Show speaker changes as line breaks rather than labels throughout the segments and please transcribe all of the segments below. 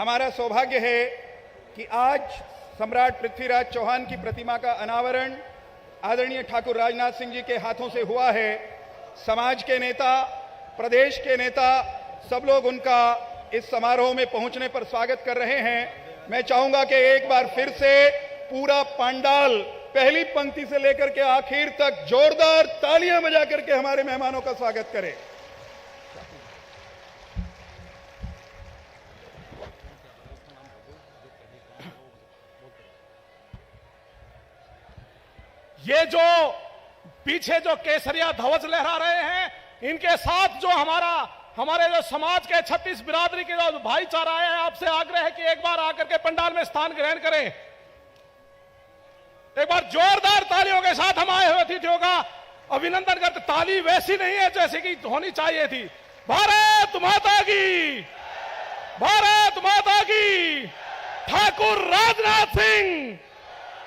हमारा सौभाग्य है कि आज सम्राट पृथ्वीराज चौहान की प्रतिमा का अनावरण आदरणीय ठाकुर राजनाथ सिंह जी के हाथों से हुआ है। समाज के नेता, प्रदेश के नेता, सब लोग उनका इस समारोह में पहुंचने पर स्वागत कर रहे हैं। मैं चाहूंगा कि एक बार फिर से पूरा पंडाल पहली पंक्ति से लेकर के आखिर तक जोरदार तालियां बजा करके हमारे मेहमानों का स्वागत करें।
ये जो पीछे जो केसरिया ध्वज लहरा रहे हैं, इनके साथ जो हमारे जो समाज के 36 बिरादरी के जो भाईचारा है, आपसे आग्रह है कि एक बार आकर के पंडाल में स्थान ग्रहण करें। एक बार जोरदार तालियों के साथ हम आए हुए अतिथियों का अभिनंदन करते। ताली वैसी नहीं है जैसे कि होनी चाहिए थी। भारत माता की, भारत माता की। ठाकुर राजनाथ सिंह,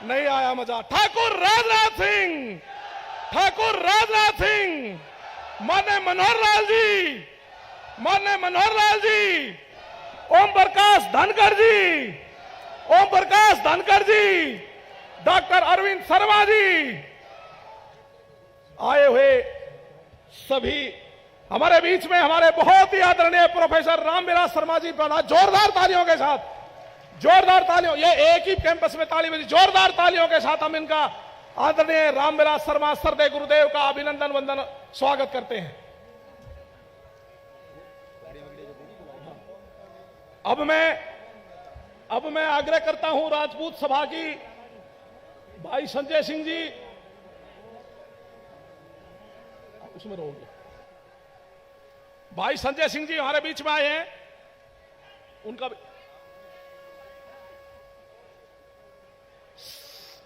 नहीं आया मजा। ठाकुर राजनाथ सिंह, ठाकुर राजनाथ सिंह, माननीय मनोहर लाल जी, माननीय मनोहर लाल जी, ओम प्रकाश धनखड़ जी, ओम प्रकाश धनखड़ जी, डॉक्टर अरविंद शर्मा जी, आए हुए सभी हमारे बीच में हमारे बहुत ही आदरणीय प्रोफेसर रामविलास शर्मा जी, बना जोरदार तालियों के साथ, जोरदार तालियों। ये एक ही कैंपस में ताली बजी, जोरदार तालियों के साथ हम इनका आदरणीय रामविलास शर्मा सरदे गुरुदेव का अभिनंदन वंदन स्वागत करते हैं। अब मैं आग्रह करता हूं राजपूत सभा की भाई संजय सिंह जी, उसमें रहोगे। भाई संजय सिंह जी हमारे बीच में आए हैं, उनका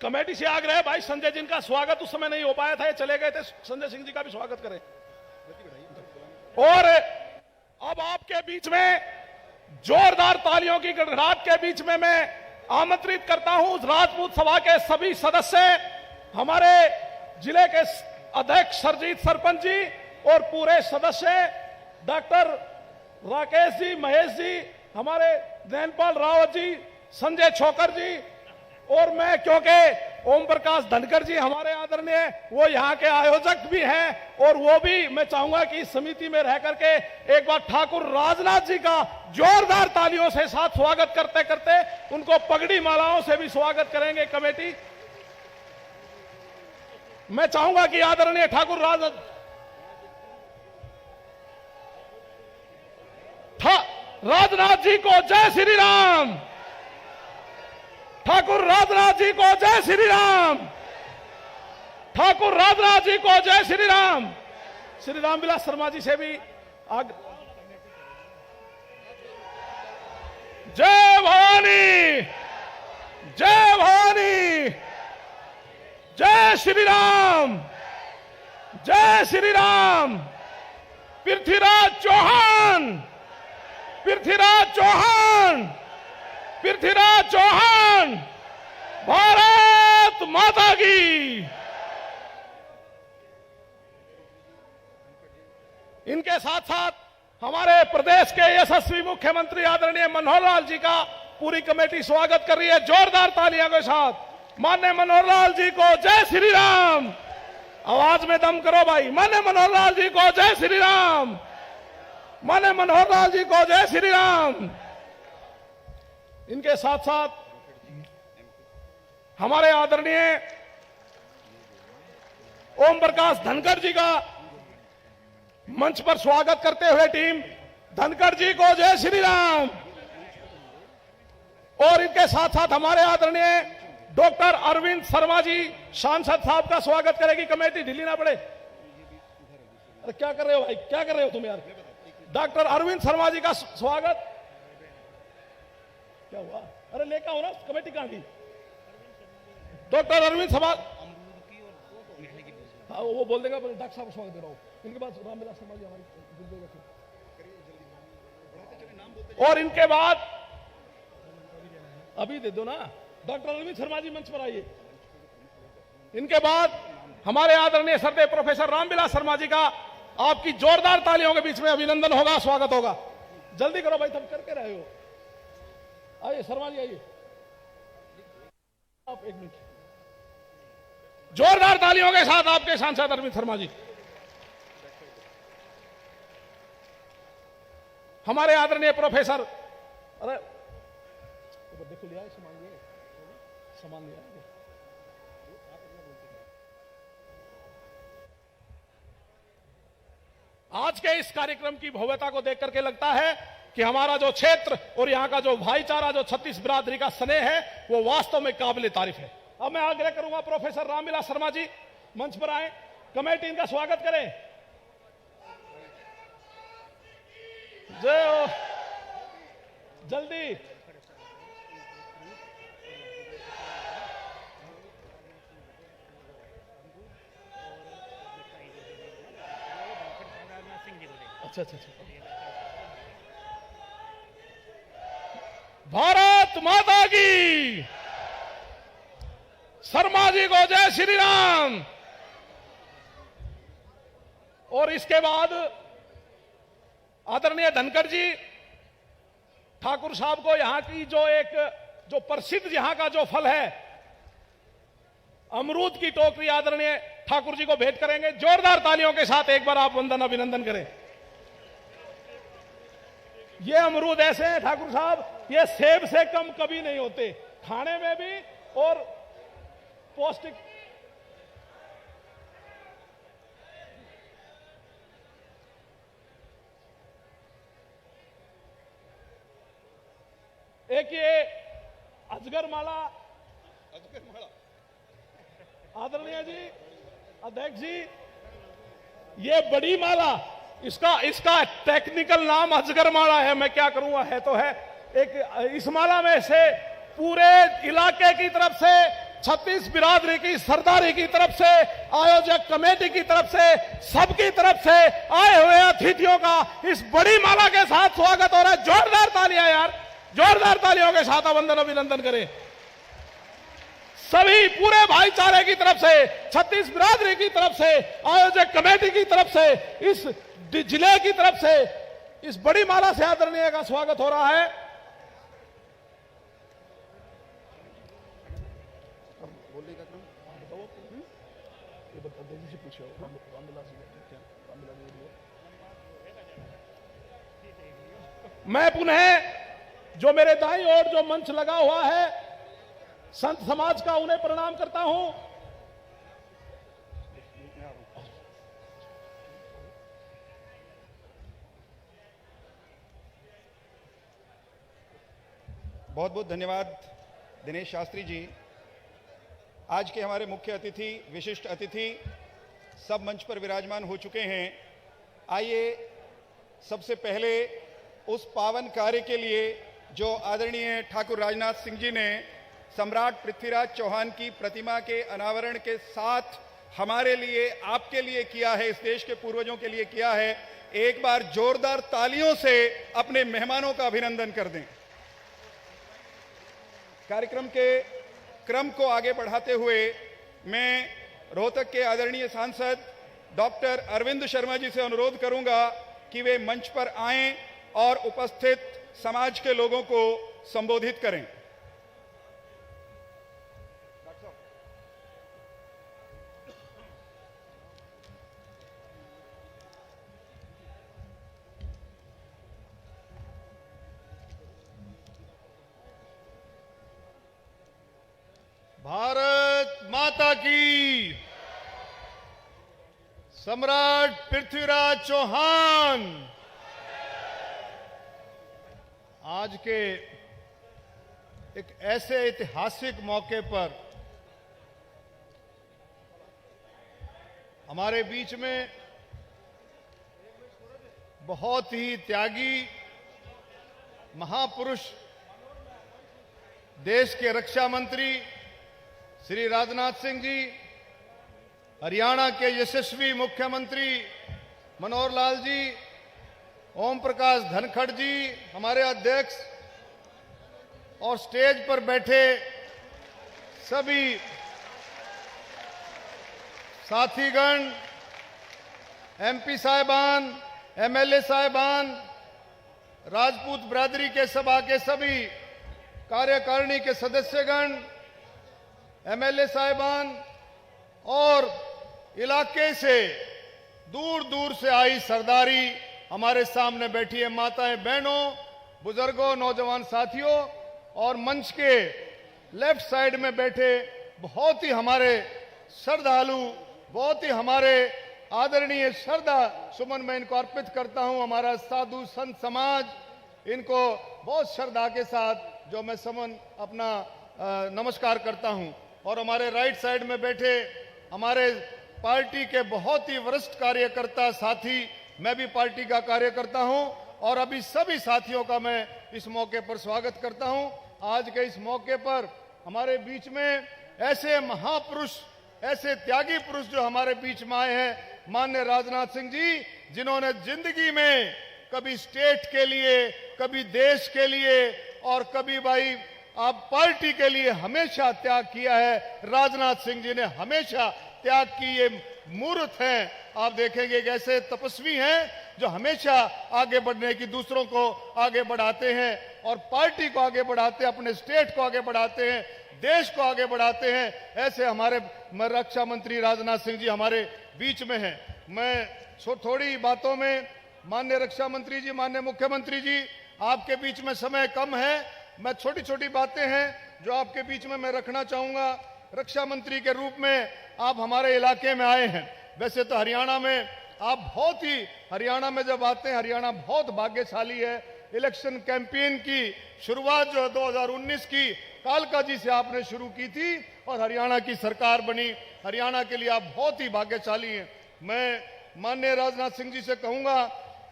कमेटी से आग्रह है भाई संजय जी का स्वागत उस समय नहीं हो पाया था, ये चले गए थे। संजय सिंह जी का भी स्वागत करें। और अब आपके बीच में जोरदार तालियों की गड़गड़ाहट के बीच में मैं आमंत्रित करता हूं राजपूत सभा के सभी सदस्य, हमारे जिले के अध्यक्ष सरजीत सरपंच जी और पूरे सदस्य, डॉक्टर राकेश जी, महेश जी, हमारे नैनपाल रावत जी, संजय छोकर जी, और मैं, क्योंकि ओम प्रकाश धनखड़ जी हमारे आदरणीय वो यहाँ के आयोजक भी हैं, और वो भी मैं चाहूंगा कि इस समिति में रह करके एक बार ठाकुर राजनाथ जी का जोरदार तालियों से साथ स्वागत करते करते उनको पगड़ी मालाओं से भी स्वागत करेंगे कमेटी। मैं चाहूंगा कि आदरणीय ठाकुर राजनाथ जी को जय श्री राम, ठाकुर राजनाथ जी को जय श्री राम, ठाकुर राजनाथ जी को जय श्री राम। श्री रामविलास शर्मा जी से भी जय भवानी, जय भवानी, जय श्री राम, जय श्री राम। पृथ्वीराज चौहान, पृथ्वीराज चौहान, पृथ्वीराज चौहान, भारत माता की। इनके साथ साथ हमारे प्रदेश के यशस्वी मुख्यमंत्री आदरणीय मनोहर लाल जी का पूरी कमेटी स्वागत कर रही है जोरदार तालियों के साथ। माननीय मनोहर लाल जी को जय श्री राम। आवाज में दम करो भाई। माननीय मनोहर लाल जी को जय श्री राम, माननीय मनोहर लाल जी को जय श्री राम। इनके साथ साथ हमारे आदरणीय ओम प्रकाश धनखड़ जी का मंच पर स्वागत करते हुए टीम, धनखड़ जी को जय श्री राम। और इनके साथ साथ हमारे आदरणीय डॉक्टर अरविंद शर्मा जी सांसद साहब का स्वागत करेगी कमेटी, ढीली ना पड़े। अरे क्या कर रहे हो भाई, क्या कर रहे हो तुम यार। डॉक्टर अरविंद शर्मा जी का स्वागत। क्या हुआ? अरे लेकर आओ ना, कमेटी कहां गई? डॉक्टर अरविंद शर्मा, हाँ वो बोल देगा, डॉक्टर साहब स्वागत दे रहा हूं। इनके बाद रामविलास शर्मा जी हमारी, और इनके बाद अभी दे दो ना, डॉक्टर अरविंद शर्मा जी मंच पर आइए। इनके बाद हमारे आदरणीय सरदे प्रोफेसर रामविलास शर्मा जी का आपकी जोरदार तालियों के बीच में अभिनंदन होगा, स्वागत होगा। जल्दी करो भाई, तुम करके रहे हो। आइए शर्मा जी आइए, आप एक मिनट। जोरदार तालियों के साथ आपके सांसद अरविंद शर्मा जी। हमारे आदरणीय प्रोफेसर, अरे देखो लिया सामान लिया। आज के इस कार्यक्रम की भव्यता को देख करके लगता है कि हमारा जो क्षेत्र और यहां का जो भाईचारा, जो छत्तीस बिरादरी का स्नेह है, वो वास्तव में काबिल तारीफ है। अब मैं आग्रह करूंगा प्रोफेसर रामविलास शर्मा जी मंच पर आए, कमेटी इनका स्वागत करें। जय हो, जल्दी। अच्छा अच्छा अच्छा। भारत माता की, शर्मा जी को जय श्री राम। और इसके बाद आदरणीय धनखड़ जी, ठाकुर साहब को यहां की जो प्रसिद्ध यहां का जो फल है अमरूद की टोकरी आदरणीय ठाकुर जी को भेंट करेंगे। जोरदार तालियों के साथ एक बार आप वंदन अभिनंदन करें। ये अमरूद ऐसे हैं ठाकुर साहब, ये सेब से कम कभी नहीं होते, खाने में भी और पौष्टिक। एक ये अजगर माला आदरणीय जी, अध्यक्ष जी, ये बड़ी माला, इसका टेक्निकल नाम अजगर माला है, मैं क्या करूंगा, है तो है। एक इस माला में से पूरे इलाके की तरफ से, छत्तीस बिरादरी की सरदारी की तरफ से, आयोजक कमेटी की तरफ से, सबकी तरफ से आए हुए अतिथियों का इस बड़ी माला के साथ स्वागत हो रहा है। जोरदार तालियां यार, जोरदार तालियों के साथ वंदन अभिनंदन करें। सभी पूरे भाईचारे की तरफ से, छत्तीस बिरादरी की तरफ से, आयोजक कमेटी की तरफ से, इस जिले की तरफ से इस बड़ी माला से आदरणीय का स्वागत हो रहा है। मैं पुनः जो मेरे दाईं ओर जो मंच लगा हुआ है संत समाज का, उन्हें प्रणाम करता हूं।
बहुत बहुत धन्यवाद दिनेश शास्त्री जी। आज के हमारे मुख्य अतिथि, विशिष्ट अतिथि सब मंच पर विराजमान हो चुके हैं। आइए सबसे पहले उस पावन कार्य के लिए जो आदरणीय ठाकुर राजनाथ सिंह जी ने सम्राट पृथ्वीराज चौहान की प्रतिमा के अनावरण के साथ हमारे लिए, आपके लिए किया है, इस देश के पूर्वजों के लिए किया है, एक बार जोरदार तालियों से अपने मेहमानों का अभिनंदन कर दें। कार्यक्रम के क्रम को आगे बढ़ाते हुए मैं रोहतक के आदरणीय सांसद डॉक्टर अरविंद शर्मा जी से अनुरोध करूंगा कि वे मंच पर आएं और उपस्थित समाज के लोगों को संबोधित करें।
भारत माता की, सम्राट पृथ्वीराज चौहान। आज के एक ऐसे ऐतिहासिक मौके पर हमारे बीच में बहुत ही त्यागी महापुरुष, देश के रक्षा मंत्री श्री राजनाथ सिंह जी, हरियाणा के यशस्वी मुख्यमंत्री मनोहर लाल जी, ओम प्रकाश धनखड़ जी हमारे अध्यक्ष, और स्टेज पर बैठे सभी साथीगण, एमपी साहिबान, एमएलए साहिबान, राजपूत बिरादरी के सभा के सभी कार्यकारिणी के सदस्यगण, एमएलए साहिबान और इलाके से दूर दूर से आई सरदारी हमारे सामने बैठी है। माताएं, बहनों, बुजुर्गों, नौजवान साथियों और मंच के लेफ्ट साइड में बैठे बहुत ही हमारे श्रद्धालु, बहुत ही हमारे आदरणीय श्रद्धा सुमन मैं इनको अर्पित करता हूं। हमारा साधु संत समाज, इनको बहुत श्रद्धा के साथ जो मैं समन अपना नमस्कार करता हूं। और हमारे राइट साइड में बैठे हमारे पार्टी के बहुत ही वरिष्ठ कार्यकर्ता साथी, मैं भी पार्टी का कार्यकर्ता हूं और अभी सभी साथियों का मैं इस मौके पर स्वागत करता हूं। आज के इस मौके पर हमारे बीच में ऐसे महापुरुष, ऐसे त्यागी पुरुष जो हमारे बीच में आए हैं, माननीय राजनाथ सिंह जी, जिन्होंने जिंदगी में कभी स्टेट के लिए, कभी देश के लिए और कभी भाई आप पार्टी के लिए हमेशा त्याग किया है। राजनाथ सिंह जी ने हमेशा त्याग की ये मूर्त हैं। आप देखेंगे कि ऐसे तपस्वी हैं जो हमेशा आगे बढ़ने की, दूसरों को आगे बढ़ाते हैं और पार्टी को आगे बढ़ाते हैं, अपने स्टेट को आगे बढ़ाते हैं, देश को आगे बढ़ाते हैं। ऐसे हमारे रक्षा मंत्री राजनाथ सिंह जी हमारे बीच में हैं। मैं थोड़ी बातों में माननीय रक्षा मंत्री जी, माननीय मुख्यमंत्री जी, आपके बीच में समय कम है, मैं छोटी छोटी बातें हैं जो आपके बीच में मैं रखना चाहूंगा। रक्षा मंत्री के रूप में आप हमारे इलाके में आए हैं। वैसे तो हरियाणा में आप बहुत ही, हरियाणा में जब आते हैं, हरियाणा बहुत भाग्यशाली है। इलेक्शन कैंपेन की शुरुआत जो 2019 की कालका जी से आपने शुरू की थी और हरियाणा की सरकार बनी। हरियाणा के लिए आप बहुत ही भाग्यशाली हैं। मैं माननीय राजनाथ सिंह जी से कहूंगा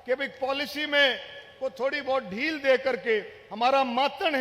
कि भाई पॉलिसी में को थोड़ी बहुत ढील दे करके हमारा मातन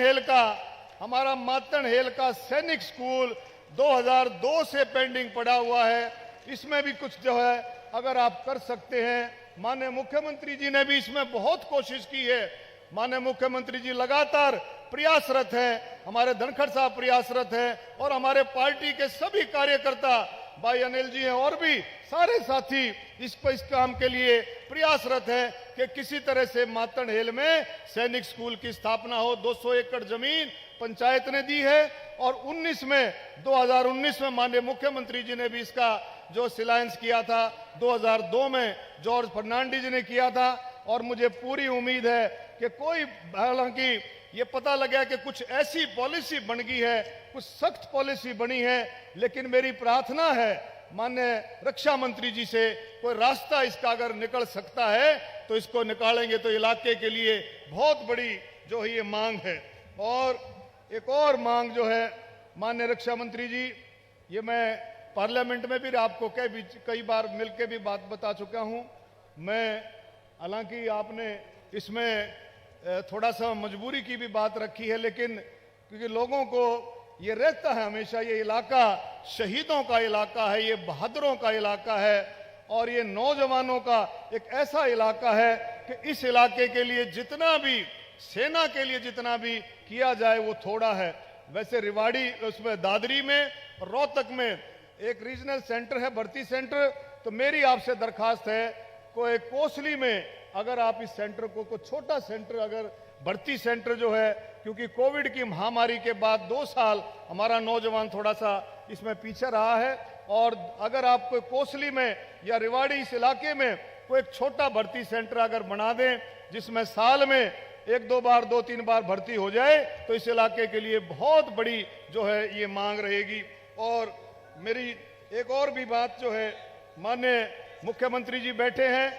हेल का सैनिक स्कूल 2002 से पेंडिंग पड़ा हुआ है, इसमें भी कुछ जो है अगर आप कर सकते हैं। माननीय मुख्यमंत्री जी ने भी इसमें बहुत कोशिश की है। माननीय मुख्यमंत्री जी लगातार प्रयासरत हैं, हमारे धनखड़ साहब प्रयासरत हैं और हमारे पार्टी के सभी कार्यकर्ता, भाई अनिल जी हैं और भी सारे साथी इस काम के लिए प्रयासरत हैं कि किसी तरह से मातन हेल में सैनिक स्कूल की स्थापना हो। 200 एकड़ जमीन पंचायत ने दी है और 2019 में माननीय मुख्यमंत्री जी ने भी इसका जो शिलान्यास किया था, 2002 में जॉर्ज फर्नांडिस जी ने किया था। और मुझे पूरी उम्मीद है कि कोई, हालांकि ये पता लगा कि कुछ ऐसी पॉलिसी बन गई है, कुछ सख्त पॉलिसी बनी है, लेकिन मेरी प्रार्थना है माननीय रक्षा मंत्री जी से कोई रास्ता इसका अगर निकल सकता है तो इसको निकालेंगे तो इलाके के लिए बहुत बड़ी जो है ये मांग है। और एक और मांग जो है माननीय रक्षा मंत्री जी, ये मैं पार्लियामेंट में भी आपको कई बार मिलकर भी बात बता चुका हूं। मैं, हालांकि आपने इसमें थोड़ा सा मजबूरी की भी बात रखी है, लेकिन क्योंकि लोगों को ये रहता है हमेशा, ये इलाका शहीदों का इलाका है, ये बहादुरों का इलाका है और ये नौजवानों का एक ऐसा इलाका है कि इस इलाके के लिए जितना भी, सेना के लिए जितना भी किया जाए वो थोड़ा है। वैसे रिवाड़ी, उसमें दादरी में, रोहतक में एक रीजनल सेंटर है, भर्ती सेंटर, तो मेरी आपसे दरखास्त है कोई कोसली में अगर आप इस सेंटर को कोई छोटा सेंटर, अगर भर्ती सेंटर जो है, क्योंकि कोविड की महामारी के बाद 2 साल हमारा नौजवान थोड़ा सा इसमें पीछे रहा है, और अगर आप कोई कोसली में या रिवाड़ी इस इलाके में कोई एक छोटा भर्ती सेंटर अगर बना दें जिसमें साल में 1-2 बार, 2-3 बार भर्ती हो जाए तो इस इलाके के लिए बहुत बड़ी जो है ये मांग रहेगी। और मेरी एक और भी बात जो है, माननीय मुख्यमंत्री जी बैठे हैं,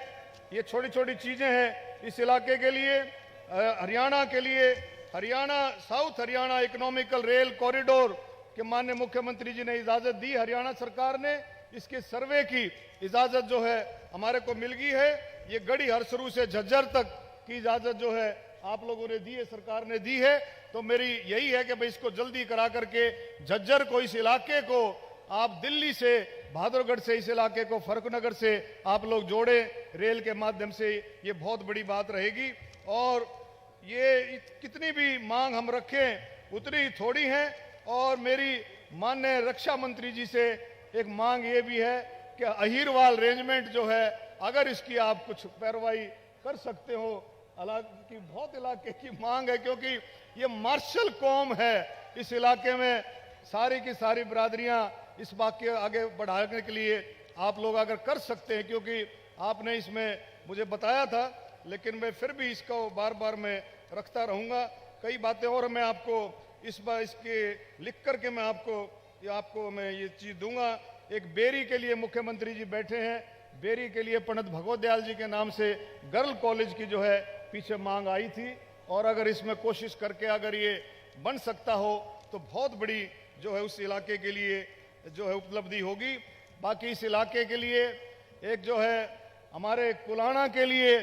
ये छोटी छोटी चीजें हैं इस इलाके के लिए, हरियाणा के लिए, Haryana, south Haryana economical rail corridor के माननीय मुख्यमंत्री जी ने इजाजत दी, हरियाणा सरकार ने इसके सर्वे की इजाजत जो है हमारे को मिल गई है। ये गढ़ी हरसरू से झज्जर तक की इजाजत जो है आप लोगों ने दी है, सरकार ने दी है। तो मेरी यही है कि भाई इसको जल्दी करा करके झज्जर को, इस इलाके को आप दिल्ली से, बहादुरगढ़ से इस इलाके को फर्रुखनगर से आप लोग जोड़े रेल के माध्यम से, ये बहुत बड़ी बात रहेगी। और ये कितनी भी मांग हम रखें उतनी ही थोड़ी है। और मेरी माननीय रक्षा मंत्री जी से एक मांग ये भी है कि अहीरवाल रेंजमेंट जो है, अगर इसकी आप कुछ पैरवाई कर सकते हो की बहुत इलाके की मांग है, क्योंकि ये मार्शल कौम है। इस इलाके में सारी की सारी बिरादरियां इस बात के आगे बढ़ाने के लिए आप लोग अगर कर सकते हैं, क्योंकि आपने इसमें मुझे बताया था, लेकिन मैं फिर भी इसको बार बार मैं रखता रहूंगा। कई बातें और मैं आपको इस बार इसके लिख करके मैं आपको मैं ये चीज दूंगा। एक बेरी के लिए मुख्यमंत्री जी बैठे हैं, बेरी के लिए पंडित भगवत दयाल जी के नाम से गर्ल कॉलेज की जो है पीछे मांग आई थी, और अगर इसमें कोशिश करके अगर ये बन सकता हो तो बहुत बड़ी जो है उस इलाके के लिए जो है उपलब्धि होगी। बाकी इस इलाके के लिए एक जो है हमारे कुलाणा के लिए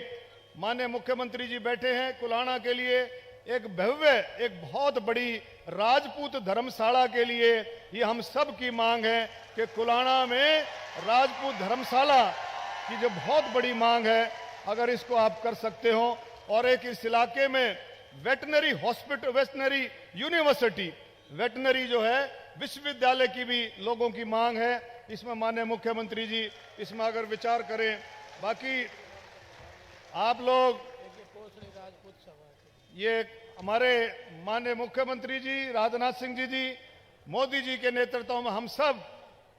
माननीय मुख्यमंत्री जी बैठे हैं, कुलाणा के लिए एक भव्य एक बहुत बड़ी राजपूत धर्मशाला के लिए ये हम सब की मांग है कि कुलाणा में राजपूत धर्मशाला की जो बहुत बड़ी मांग है, अगर इसको आप कर सकते हो। और एक इस इलाके में veterinary hospital, veterinary university, veterinary जो है विश्वविद्यालय की भी लोगों की मांग है। इसमें माननीय मुख्यमंत्री जी इसमें अगर विचार करें। बाकी आप लोग ये हमारे माननीय मुख्यमंत्री जी राजनाथ सिंह जी मोदी जी के नेतृत्व में हम सब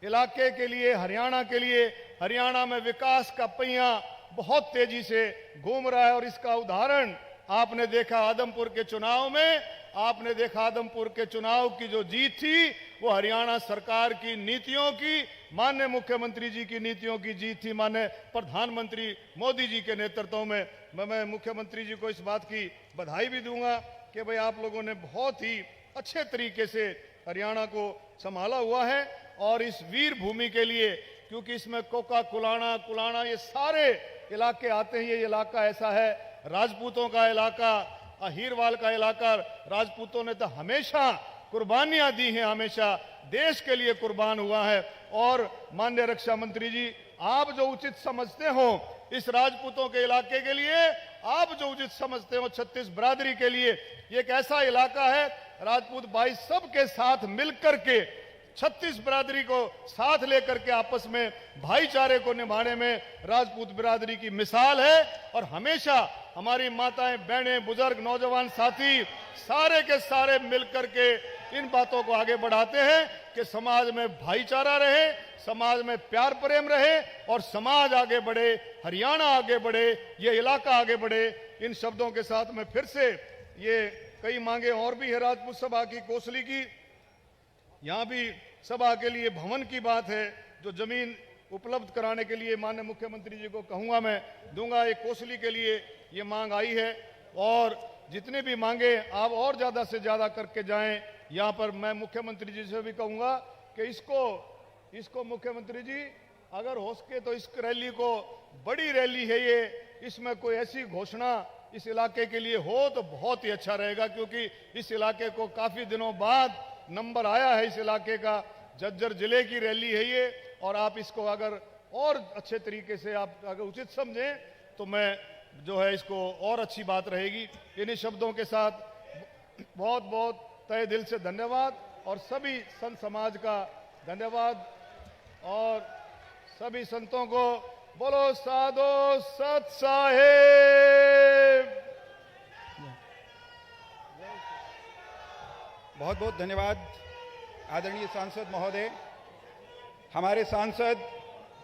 इलाके के लिए, हरियाणा के लिए, हरियाणा में विकास का पहिया बहुत तेजी से घूम रहा है। और इसका उदाहरण आपने देखा आदमपुर के चुनाव में, आपने देखा आदमपुर के चुनाव की जो जीत थी वो हरियाणा सरकार की नीतियों की, माननीय मुख्यमंत्री जी की नीतियों की जीत थी, माननीय प्रधानमंत्री मोदी जी के नेतृत्व में। मैं मुख्यमंत्री जी को इस बात की बधाई भी दूंगा कि भाई आप लोगों ने बहुत ही अच्छे तरीके से हरियाणा को संभाला हुआ है। और इस वीर भूमि के लिए, क्योंकि इसमें कोका, कुलाणा ये सारे इलाके आते हैं। ये इलाका ऐसा है, राजपूतों का इलाका, अहीरवाल का इलाका। राजपूतों ने तो हमेशा कुर्बानियां दी हैं, हमेशा देश के लिए कुर्बान हुआ है। और माननीय रक्षा मंत्री जी, आप जो उचित समझते हो इस राजपूतों के इलाके के लिए, आप जो उचित समझते हो छत्तीस बिरादरी के लिए, ये एक ऐसा इलाका है राजपूत भाई सबके साथ मिलकर के, छत्तीस बिरादरी को साथ लेकर के आपस में भाईचारे को निभाने में राजपूत बिरादरी की मिसाल है। और हमेशा हमारी माताएं, बहनें, बुजुर्ग, नौजवान साथी सारे के सारे मिलकर के इन बातों को आगे बढ़ाते हैं कि समाज में भाईचारा रहे, समाज में प्यार प्रेम रहे और समाज आगे बढ़े, हरियाणा आगे बढ़े, ये इलाका आगे बढ़े। इन शब्दों के साथ में फिर से ये कई मांगे और भी है राजपूत सभा की, कोसली की, यहां भी सभा के लिए भवन की बात है, जो जमीन उपलब्ध कराने के लिए माननीय मुख्यमंत्री जी को कहूंगा, मैं दूंगा। एक कोसली के लिए ये मांग आई है और जितने भी मांगे आप और ज्यादा से ज्यादा करके जाएं। यहां पर मैं मुख्यमंत्री जी से भी कहूंगा कि इसको मुख्यमंत्री जी अगर हो सके तो इस रैली को, बड़ी रैली है ये, इसमें कोई ऐसी घोषणा इस इलाके के लिए हो तो बहुत ही अच्छा रहेगा, क्योंकि इस इलाके को काफी दिनों बाद नंबर आया है। इस इलाके का झज्जर जिले की रैली है ये, और आप इसको अगर और अच्छे तरीके से आप अगर उचित समझें तो मैं जो है इसको और अच्छी बात रहेगी। इन्हीं शब्दों के साथ बहुत बहुत तहे दिल से धन्यवाद, और सभी संत समाज का धन्यवाद, और सभी संतों को बोलो साधो सत साहेब।
बहुत बहुत धन्यवाद आदरणीय सांसद महोदय। हमारे सांसद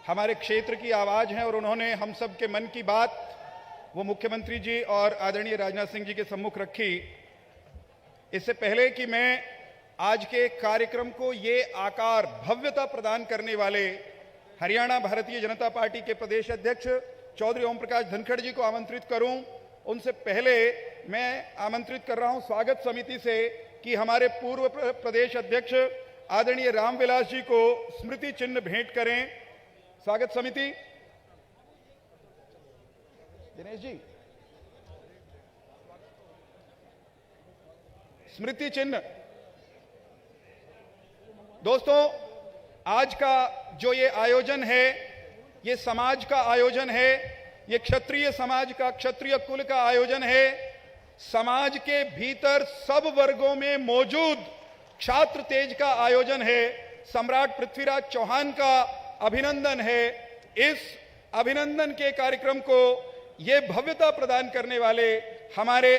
हमारे क्षेत्र की आवाज हैं और उन्होंने हम सब के मन की बात वो मुख्यमंत्री जी और आदरणीय राजनाथ सिंह जी के सम्मुख रखी। इससे पहले कि मैं आज के कार्यक्रम को ये आकार, भव्यता प्रदान करने वाले हरियाणा भारतीय जनता पार्टी के प्रदेश अध्यक्ष चौधरी ओम प्रकाश धनखड़ जी को आमंत्रित करूं, उनसे पहले मैं आमंत्रित कर रहा हूं स्वागत समिति से कि हमारे पूर्व प्रदेश अध्यक्ष आदरणीय रामविलास जी को स्मृति चिन्ह भेंट करें। स्वागत समिति, दिनेश जी, स्मृति चिन्ह। दोस्तों, आज का जो ये आयोजन है, ये समाज का आयोजन है, ये क्षत्रिय समाज का, क्षत्रिय कुल का आयोजन है। समाज के भीतर सब वर्गों में मौजूद छात्र तेज का आयोजन है। सम्राट पृथ्वीराज चौहान का अभिनंदन है। इस अभिनंदन के कार्यक्रम को ये भव्यता प्रदान करने वाले हमारे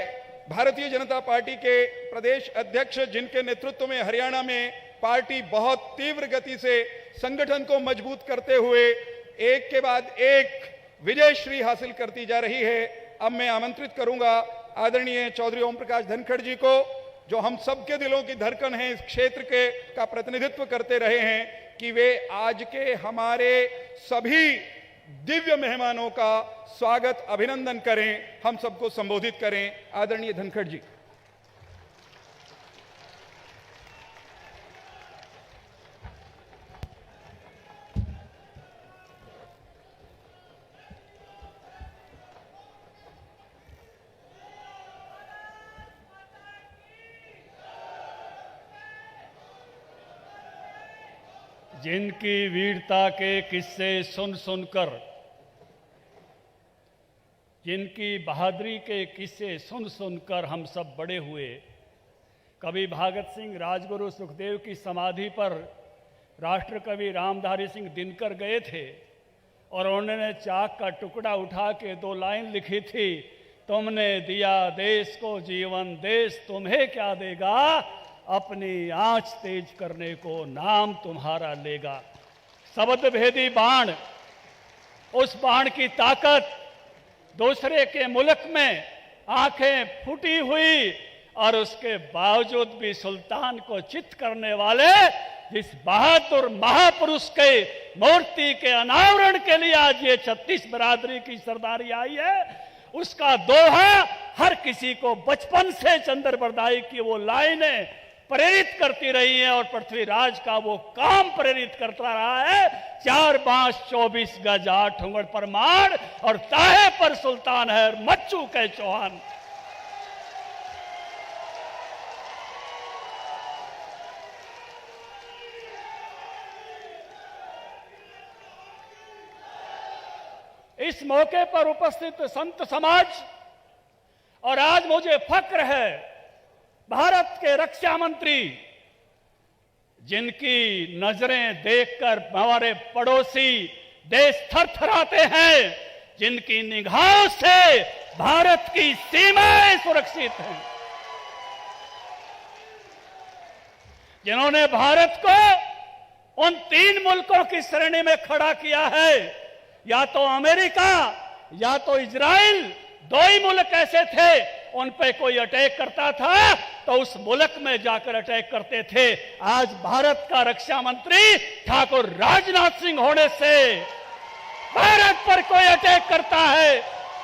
भारतीय जनता पार्टी के प्रदेश अध्यक्ष, जिनके नेतृत्व में हरियाणा में पार्टी बहुत तीव्र गति से संगठन को मजबूत करते हुए एक के बाद एक विजय श्री हासिल करती जा रही है। अब मैं आमंत्रित करूंगा आदरणीय चौधरी ओम प्रकाश धनखड़ जी को, जो हम सबके दिलों की धड़कन है, इस क्षेत्र के का प्रतिनिधित्व करते रहे हैं, कि वे आज के हमारे सभी दिव्य मेहमानों का स्वागत अभिनंदन करें, हम सबको संबोधित करें। आदरणीय धनखड़ जी।
जिनकी वीरता के किस्से सुन सुनकर, जिनकी बहादुरी के किस्से सुन सुनकर हम सब बड़े हुए। कवि भगत सिंह, राजगुरु सुखदेव की समाधि पर राष्ट्रकवि रामधारी सिंह दिनकर गए थे और उन्होंने चाक का टुकड़ा उठा के 2 लाइन लिखी थी, तुमने दिया देश को जीवन, देश तुम्हें क्या देगा, अपनी आंच तेज करने को नाम तुम्हारा लेगा। शब्द भेदी बाण, उस बाण की ताकत दूसरे के मुल्क में आंखें फूटी हुई और उसके बावजूद भी सुल्तान को चित करने वाले जिस बहादुर महापुरुष के मूर्ति के अनावरण के लिए आज ये 36 बरादरी की सरदारी आई है, उसका दोहा हर किसी को बचपन से चंद्र बरदाई की वो लाइनें प्रेरित करती रही है और पृथ्वीराज का वो काम प्रेरित करता रहा है। 4 बांस 24 गज 8 उंगड़ परमार और ताहे पर सुल्तान है मच्चू के चौहान। इस मौके पर उपस्थित संत समाज और आज मुझे फक्र है भारत के रक्षा मंत्री, जिनकी नजरें देखकर हमारे पड़ोसी देश थरथराते हैं, जिनकी निगाहों से भारत की सीमाएं सुरक्षित हैं, जिन्होंने भारत को उन 3 मुल्कों की श्रेणी में खड़ा किया है, या तो अमेरिका या तो इजराइल, 2 ही मुल्क ऐसे थे उन पे कोई अटैक करता था तो उस मुल्क में जाकर अटैक करते थे। आज भारत का रक्षा मंत्री ठाकुर राजनाथ सिंह होने से भारत पर कोई अटैक करता है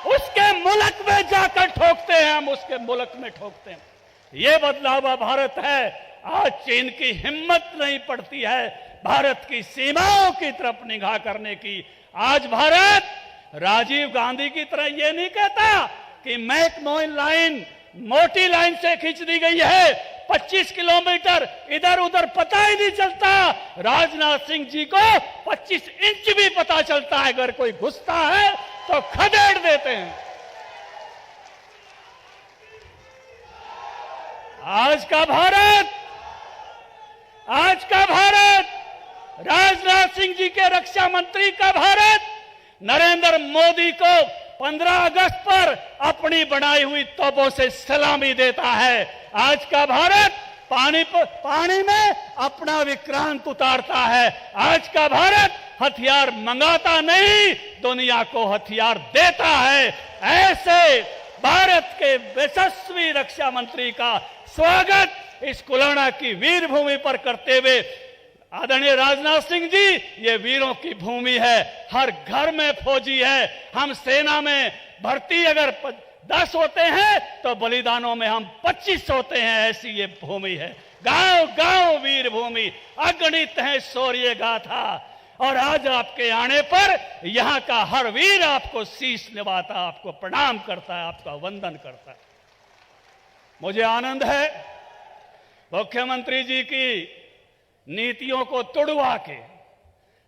उसके मुल्क में जाकर ठोकते हैं, हम उसके मुल्क में ठोकते हैं। ये बदलावा भारत है। आज चीन की हिम्मत नहीं पड़ती है भारत की सीमाओं की तरफ निगाह करने की। आज भारत राजीव गांधी की तरह ये नहीं कहता कि मैकमोहन लाइन मोटी लाइन से खींच दी गई है, 25 किलोमीटर इधर उधर पता ही नहीं चलता। राजनाथ सिंह जी को 25 इंच भी पता चलता है, अगर कोई घुसता है तो खदेड़ देते हैं। आज का भारत राजनाथ सिंह जी के रक्षा मंत्री का भारत नरेंद्र मोदी को 15 अगस्त पर अपनी बनाई हुई तोपों से सलामी देता है। आज का भारत पानी में अपना विक्रांत उतारता है। आज का भारत हथियार मंगाता नहीं, दुनिया को हथियार देता है। ऐसे भारत के यशस्वी रक्षा मंत्री का स्वागत इस कुलाणा की वीर भूमि पर करते हुए, आदरणीय राजनाथ सिंह जी, ये वीरों की भूमि है। हर घर में फौजी है। हम सेना में भर्ती अगर 10 होते हैं तो बलिदानों में हम 25 होते हैं। ऐसी ये भूमि है। गांव गांव वीर भूमि, अगणित है शौर्य गाथा। और आज आपके आने पर यहां का हर वीर आपको शीश निभाता, आपको प्रणाम करता है, आपका वंदन करता है। मुझे आनंद है मुख्यमंत्री जी की नीतियों को तोड़वा के,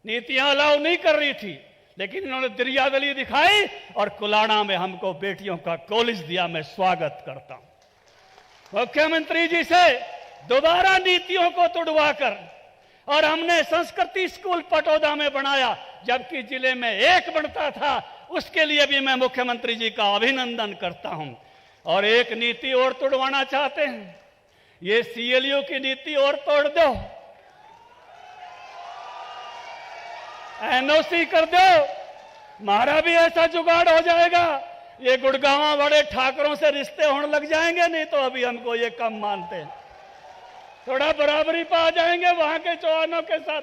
नीतियां अलाउ नहीं कर रही थी लेकिन इन्होंने दरियादली दिखाई और कुलाणा में हमको बेटियों का कॉलेज दिया। मैं स्वागत करता हूं मुख्यमंत्री जी से दोबारा नीतियों को तोड़वा कर। और हमने संस्कृति स्कूल पटौदा में बनाया, जबकि जिले में 1 बनता था। उसके लिए भी मैं मुख्यमंत्री जी का अभिनंदन करता हूं। और एक नीति और तोड़वाना चाहते हैं, ये सीएलयू की नीति और तोड़ दो, एनओसी कर दो, हमारा भी ऐसा जुगाड़ हो जाएगा। ये गुड़गांव बड़े ठाकरों से रिश्ते होने लग जाएंगे, नहीं तो अभी हमको ये कम मानते हैं। थोड़ा बराबरी पर आ जाएंगे, वहां के चौहानों के साथ,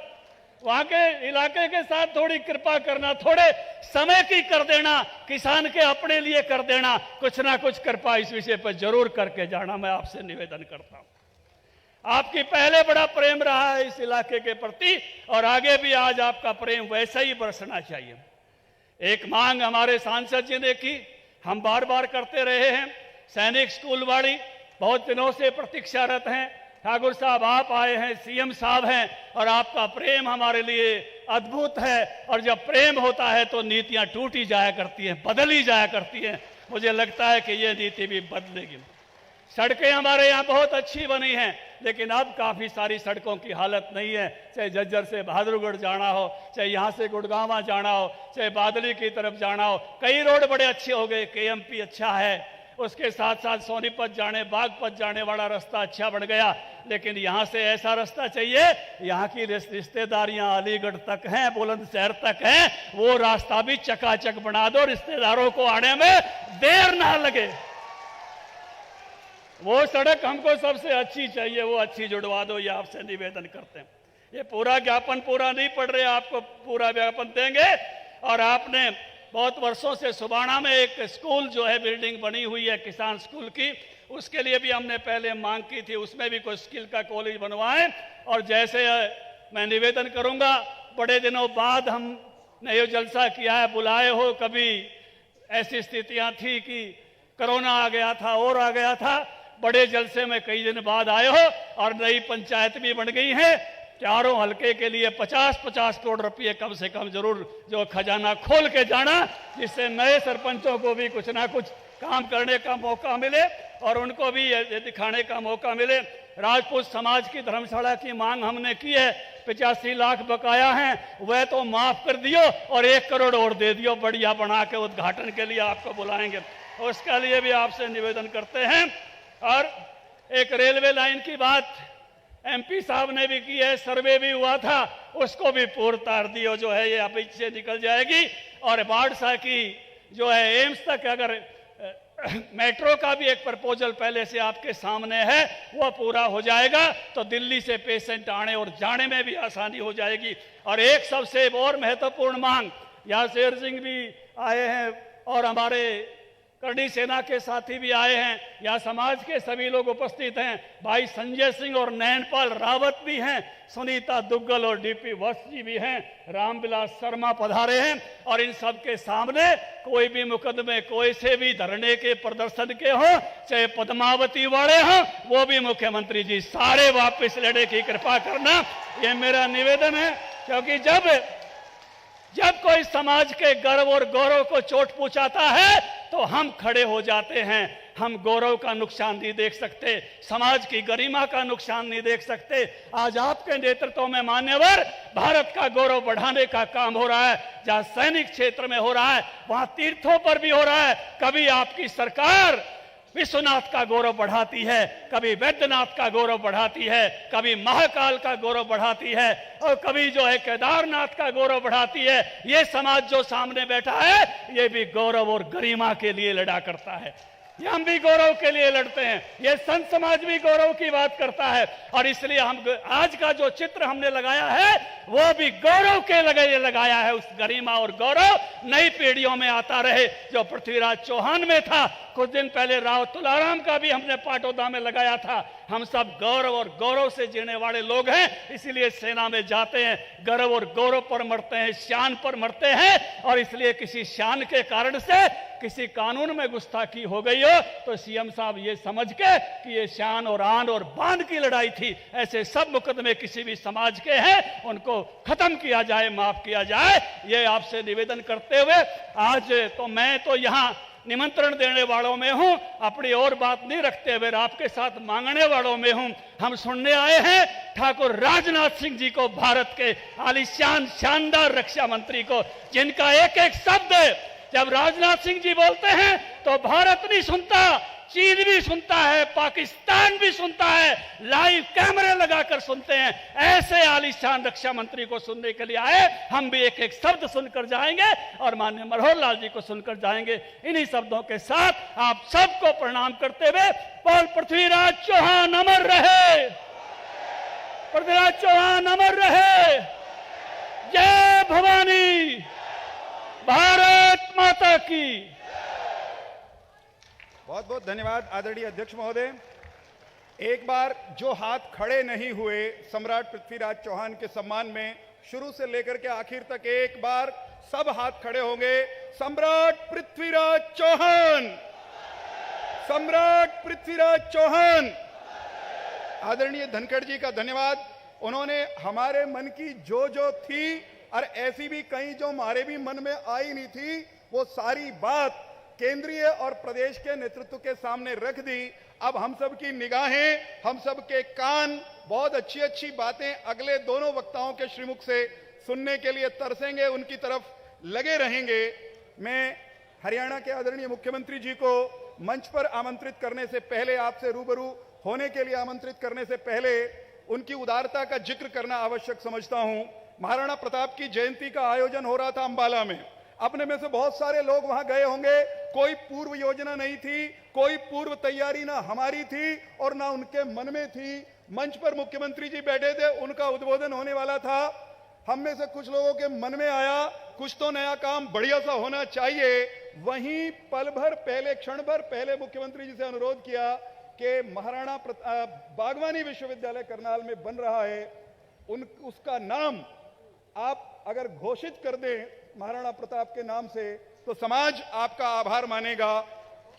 वहां के इलाके के साथ थोड़ी कृपा करना, थोड़े समय की कर देना, किसान के अपने लिए कर देना, कुछ ना कुछ कृपा इस विषय पर जरूर करके जाना, मैं आपसे निवेदन करता हूं। आपकी पहले बड़ा प्रेम रहा है इस इलाके के प्रति और आगे भी आज आपका प्रेम वैसा ही बरसना चाहिए। एक मांग हमारे सांसद जी ने की, हम बार बार करते रहे हैं, सैनिक स्कूल वाली बहुत दिनों से प्रतीक्षारत हैं। ठाकुर साहब आप आए हैं, सीएम साहब हैं और आपका प्रेम हमारे लिए अद्भुत है। और जब प्रेम होता है तो नीतियां टूटी जाया करती हैं, बदली जाया करती हैं। मुझे लगता है कि ये नीति भी बदलेगी। सड़कें हमारे यहाँ बहुत अच्छी बनी हैं, लेकिन अब काफी सारी सड़कों की हालत नहीं है। चाहे झज्जर से बहादुरगढ़ जाना हो, चाहे यहाँ से गुड़गांव जाना हो, चाहे बादली की तरफ जाना हो, कई रोड बड़े अच्छे हो गए। केएमपी अच्छा है, उसके साथ साथ सोनीपत जाने, बागपत जाने वाला रास्ता अच्छा बन गया। लेकिन यहाँ से ऐसा रास्ता चाहिए, यहाँ की रिश्तेदारियां अलीगढ़ तक हैं, बुलंदशहर तक हैं, वो रास्ता भी चकाचक बना दो, रिश्तेदारों को आने में देर ना लगे। वो सड़क हमको सबसे अच्छी चाहिए, वो अच्छी जुड़वा दो, ये आपसे निवेदन करते हैं। ये पूरा ज्ञापन पूरा नहीं पड़ रहे, आपको पूरा ज्ञापन देंगे। और आपने बहुत वर्षों से सुबाना में एक स्कूल जो है बिल्डिंग बनी हुई है किसान स्कूल की, उसके लिए भी हमने पहले मांग की थी, उसमें भी कोई स्किल का कॉलेज बनवाएं। और जैसे मैं निवेदन करूंगा, बड़े दिनों बाद हमने ये जलसा किया है, बुलाए हो, कभी ऐसी स्थितियां थी कि कोरोना आ गया था और आ गया था, बड़े जलसे में कई दिन बाद आए हो और नई पंचायत भी बन गई है। चारों हलके के लिए 50-50 करोड़ रुपए कम से कम जरूर जो खजाना खोल के जाना, जिससे नए सरपंचों को भी कुछ ना कुछ काम करने का मौका मिले और उनको भी ये दिखाने का मौका मिले। राजपूत समाज की धर्मशाला की मांग हमने की है, 85 लाख बकाया हैं, वह तो माफ कर दियो और 1 करोड़ और दे दियो, बढ़िया बना के उद्घाटन के लिए आपको बुलाएंगे, उसके लिए भी आपसे निवेदन करते हैं। और एक रेलवे लाइन की बात एमपी साहब ने भी की है, सर्वे भी हुआ था, उसको भी पूर्ण तार दियो, जो है ये अभी से निकल जाएगी। और बाड़सा की जो है एम्स तक अगर मेट्रो का भी एक प्रपोजल पहले से आपके सामने है, वो पूरा हो जाएगा तो दिल्ली से पेशेंट आने और जाने में भी आसानी हो जाएगी। और एक सबसे और महत्वपूर्ण मांग, यहाँ शेर सिंह भी आए हैं और हमारे करणी सेना के साथी भी आए हैं, यहाँ समाज के सभी लोग उपस्थित हैं, भाई संजय सिंह और नैनपाल रावत भी हैं, सुनीता दुग्गल और डीपी वत्स जी भी हैं, रामविलास शर्मा पधारे हैं। और इन सब के सामने कोई भी मुकदमे कोई से भी धरने के प्रदर्शन के हो, चाहे पद्मावती वाले हों, वो भी मुख्यमंत्री जी सारे वापस लेने की कृपा करना, ये मेरा निवेदन है। क्योंकि जब कोई समाज के गर्व और गौरव को चोट पहुंचाता है तो हम खड़े हो जाते हैं। हम गौरव का नुकसान नहीं देख सकते, समाज की गरिमा का नुकसान नहीं देख सकते। आज आपके नेतृत्व में मान्यवर भारत का गौरव बढ़ाने का काम हो रहा है, जहां सैनिक क्षेत्र में हो रहा है, वहां तीर्थों पर भी हो रहा है। कभी आपकी सरकार विश्वनाथ का गौरव बढ़ाती है, कभी वैद्यनाथ का गौरव बढ़ाती है, कभी महाकाल का गौरव बढ़ाती है और कभी जो है केदारनाथ का गौरव बढ़ाती है। ये समाज जो सामने बैठा है, ये भी गौरव और गरिमा के लिए लड़ा करता है, ये हम भी गौरव के लिए लड़ते हैं, ये संत समाज भी गौरव की बात करता है। और इसलिए हम आज का जो चित्र हमने लगाया है वो भी गौरव के लगाया है। उस गरिमा और गौरव नई पीढ़ियों में आता रहे, जो पृथ्वीराज चौहान में था। कुछ दिन पहले राव तुलाराम का भी हमने पाटौदा में लगाया था। हम सब गौरव और गौरव से जीने वाले लोग हैं, इसीलिए सेना में जाते हैं, गर्व और गौरव पर मरते हैं, शान पर मरते हैं। और इसलिए किसी शान के कारण से किसी कानून में गुस्ताखी हो गई हो तो सीएम साहब ये समझ के कि ये शान और आन और बान की लड़ाई थी, ऐसे सब मुकदमे किसी भी समाज के हैं उनको खत्म किया जाए, माफ किया जाए। ये आपसे निवेदन करते हुए आज तो मैं तो यहाँ निमंत्रण देने वालों में हूं, अपनी और बात नहीं रखते हुए आपके साथ मांगने वालों में हूं। हम सुनने आए हैं ठाकुर राजनाथ सिंह जी को, भारत के आलीशान शानदार रक्षा मंत्री को, जिनका एक एक शब्द जब राजनाथ सिंह जी बोलते हैं तो भारत नहीं सुनता, चीन भी सुनता है, पाकिस्तान भी सुनता है, लाइव कैमरे लगाकर सुनते हैं। ऐसे आलीशान रक्षा मंत्री को सुनने के लिए आए, हम भी एक एक शब्द सुनकर जाएंगे और माननीय मनोहर लाल जी को सुनकर जाएंगे। इन्हीं शब्दों के साथ आप सबको प्रणाम करते हुए पौल पृथ्वीराज चौहान अमर रहे, पृथ्वीराज चौहान अमर रहे, जय भवानी, भारत माता की।
बहुत बहुत धन्यवाद आदरणीय अध्यक्ष महोदय। एक बार जो हाथ खड़े नहीं हुए सम्राट पृथ्वीराज चौहान के सम्मान में, शुरू से लेकर के आखिर तक एक बार सब हाथ खड़े होंगे। सम्राट पृथ्वीराज चौहान, सम्राट पृथ्वीराज चौहान। आदरणीय धनखड़ जी का धन्यवाद, उन्होंने हमारे मन की जो थी और ऐसी भी कहीं जो हमारे भी मन में आई नहीं थी, वो सारी बात केंद्रीय और प्रदेश के नेतृत्व के सामने रख दी। अब हम सब की निगाहें, हम सब के कान बहुत अच्छी अच्छी बातें अगले दोनों वक्ताओं के श्रीमुख से सुनने के लिए तरसेंगे, उनकी तरफ लगे रहेंगे। मैं हरियाणा के आदरणीय मुख्यमंत्री जी को मंच पर आमंत्रित करने से पहले, आपसे रूबरू होने के लिए आमंत्रित करने से पहले उनकी उदारता का जिक्र करना आवश्यक समझता हूं। महाराणा प्रताप की जयंती का आयोजन हो रहा था अंबाला में। अपने में से बहुत सारे लोग वहां गए होंगे। कोई पूर्व योजना नहीं थी, कोई पूर्व तैयारी ना हमारी थी और ना उनके मन में थी। मंच पर मुख्यमंत्री जी बैठे थे, उनका उद्बोधन होने वाला था। हम में से कुछ लोगों के मन में आया कुछ तो नया काम बढ़िया सा होना चाहिए। वहीं पल भर पहले, क्षण भर पहले मुख्यमंत्री जी से अनुरोध किया कि महाराणा बागवानी विश्वविद्यालय करनाल में बन रहा है, उसका नाम आप अगर घोषित कर दें महाराणा प्रताप के नाम से तो समाज आपका आभार मानेगा।